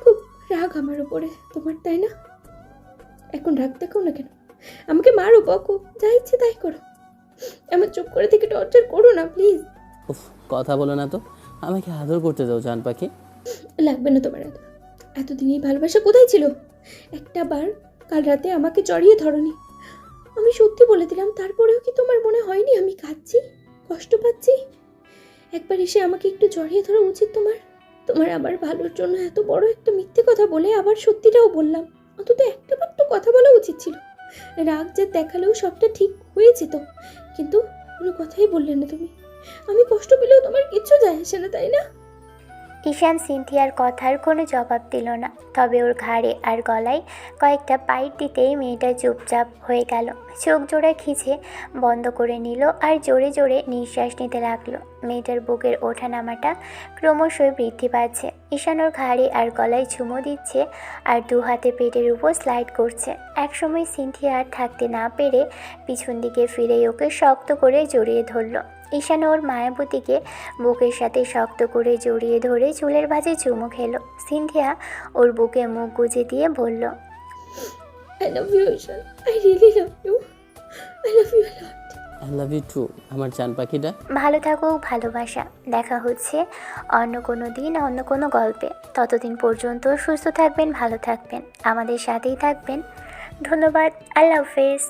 খুব রাগ আমার উপরে তোমার, তাই না? এখন রাগ দেখাও না কেন? আমাকে মারো, বকো, যা ইচ্ছে তাই করো। আমার চুপ করে থেকে টর্চার করো না প্লিজ। উফ, কথা বলো না তো, আমাকে আদর করতে দাও জান পাখি। লাগবে না তোমার আদর। এতদিন এই ভালোবাসা কোথায় ছিল? একটা বার কাল রাতে আমাকে জড়িয়ে ধরনি। আমি সত্যি বলে দিলাম, তারপরেও কি তোমার মনে হয়নি আমি কাঁদছি, কষ্ট পাচ্ছি? একবার এসে আমাকে একটু জড়িয়ে ধরা উচিত তোমার। তোমার আবার ভালোর জন্য এত বড় একটা মিথ্যে কথা বলে আবার সত্যিটাও বললাম। অন্তত একটা বার তো কথা বলা উচিত ছিল। রাগ যে দেখালেও সবটা ঠিক হয়েছে তো, কিন্তু কোনো কথাই বললে না তুমি। আমি কষ্ট পেলেও তোমার কিচ্ছু যায় আসে না, তাই না? ঈশান সিনথিয়ার কথার কোনো জবাব দিল না, তবে ওর ঘাড়ে আর গলায় কয়েকটা পাইট দিতেই মেয়েটা চুপচাপ হয়ে গেল। চোখ জোড়া খিচে বন্ধ করে নিল আর জোরে জোরে নিঃশ্বাস নিতে লাগলো। মেয়েটার বুকের ওঠানামাটা ক্রমশই বৃদ্ধি পাচ্ছে। ঈশান ওর ঘাড়ে আর গলায় চুমো দিচ্ছে আর দু হাতে পেটের উপর স্লাইড করছে। একসময় সিনথিয়া আর থাকতে না পেরে পিছন দিকে ফিরে ওকে শক্ত করে জড়িয়ে ধরল। ঈশান ওর মায়াবতীকে বুকের সাথে শক্ত করে জড়িয়ে ধরে চুলের ভাঁজে চুমু খেলো। সিনথিয়া ওর বুকে মুখ গুজে দিয়ে বলল, I love you Ishan, I really love you, I love you lot. I love you too আমার জান পাখিটা। ভালো থাকুক ভালোবাসা। দেখা হচ্ছে অন্য কোনো দিন অন্য কোনো গল্পে। ততদিন পর্যন্ত সুস্থ থাকবেন, ভালো থাকবেন, আমাদের সাথেই থাকবেন। ধন্যবাদ। আল্লাহ হাফেজ।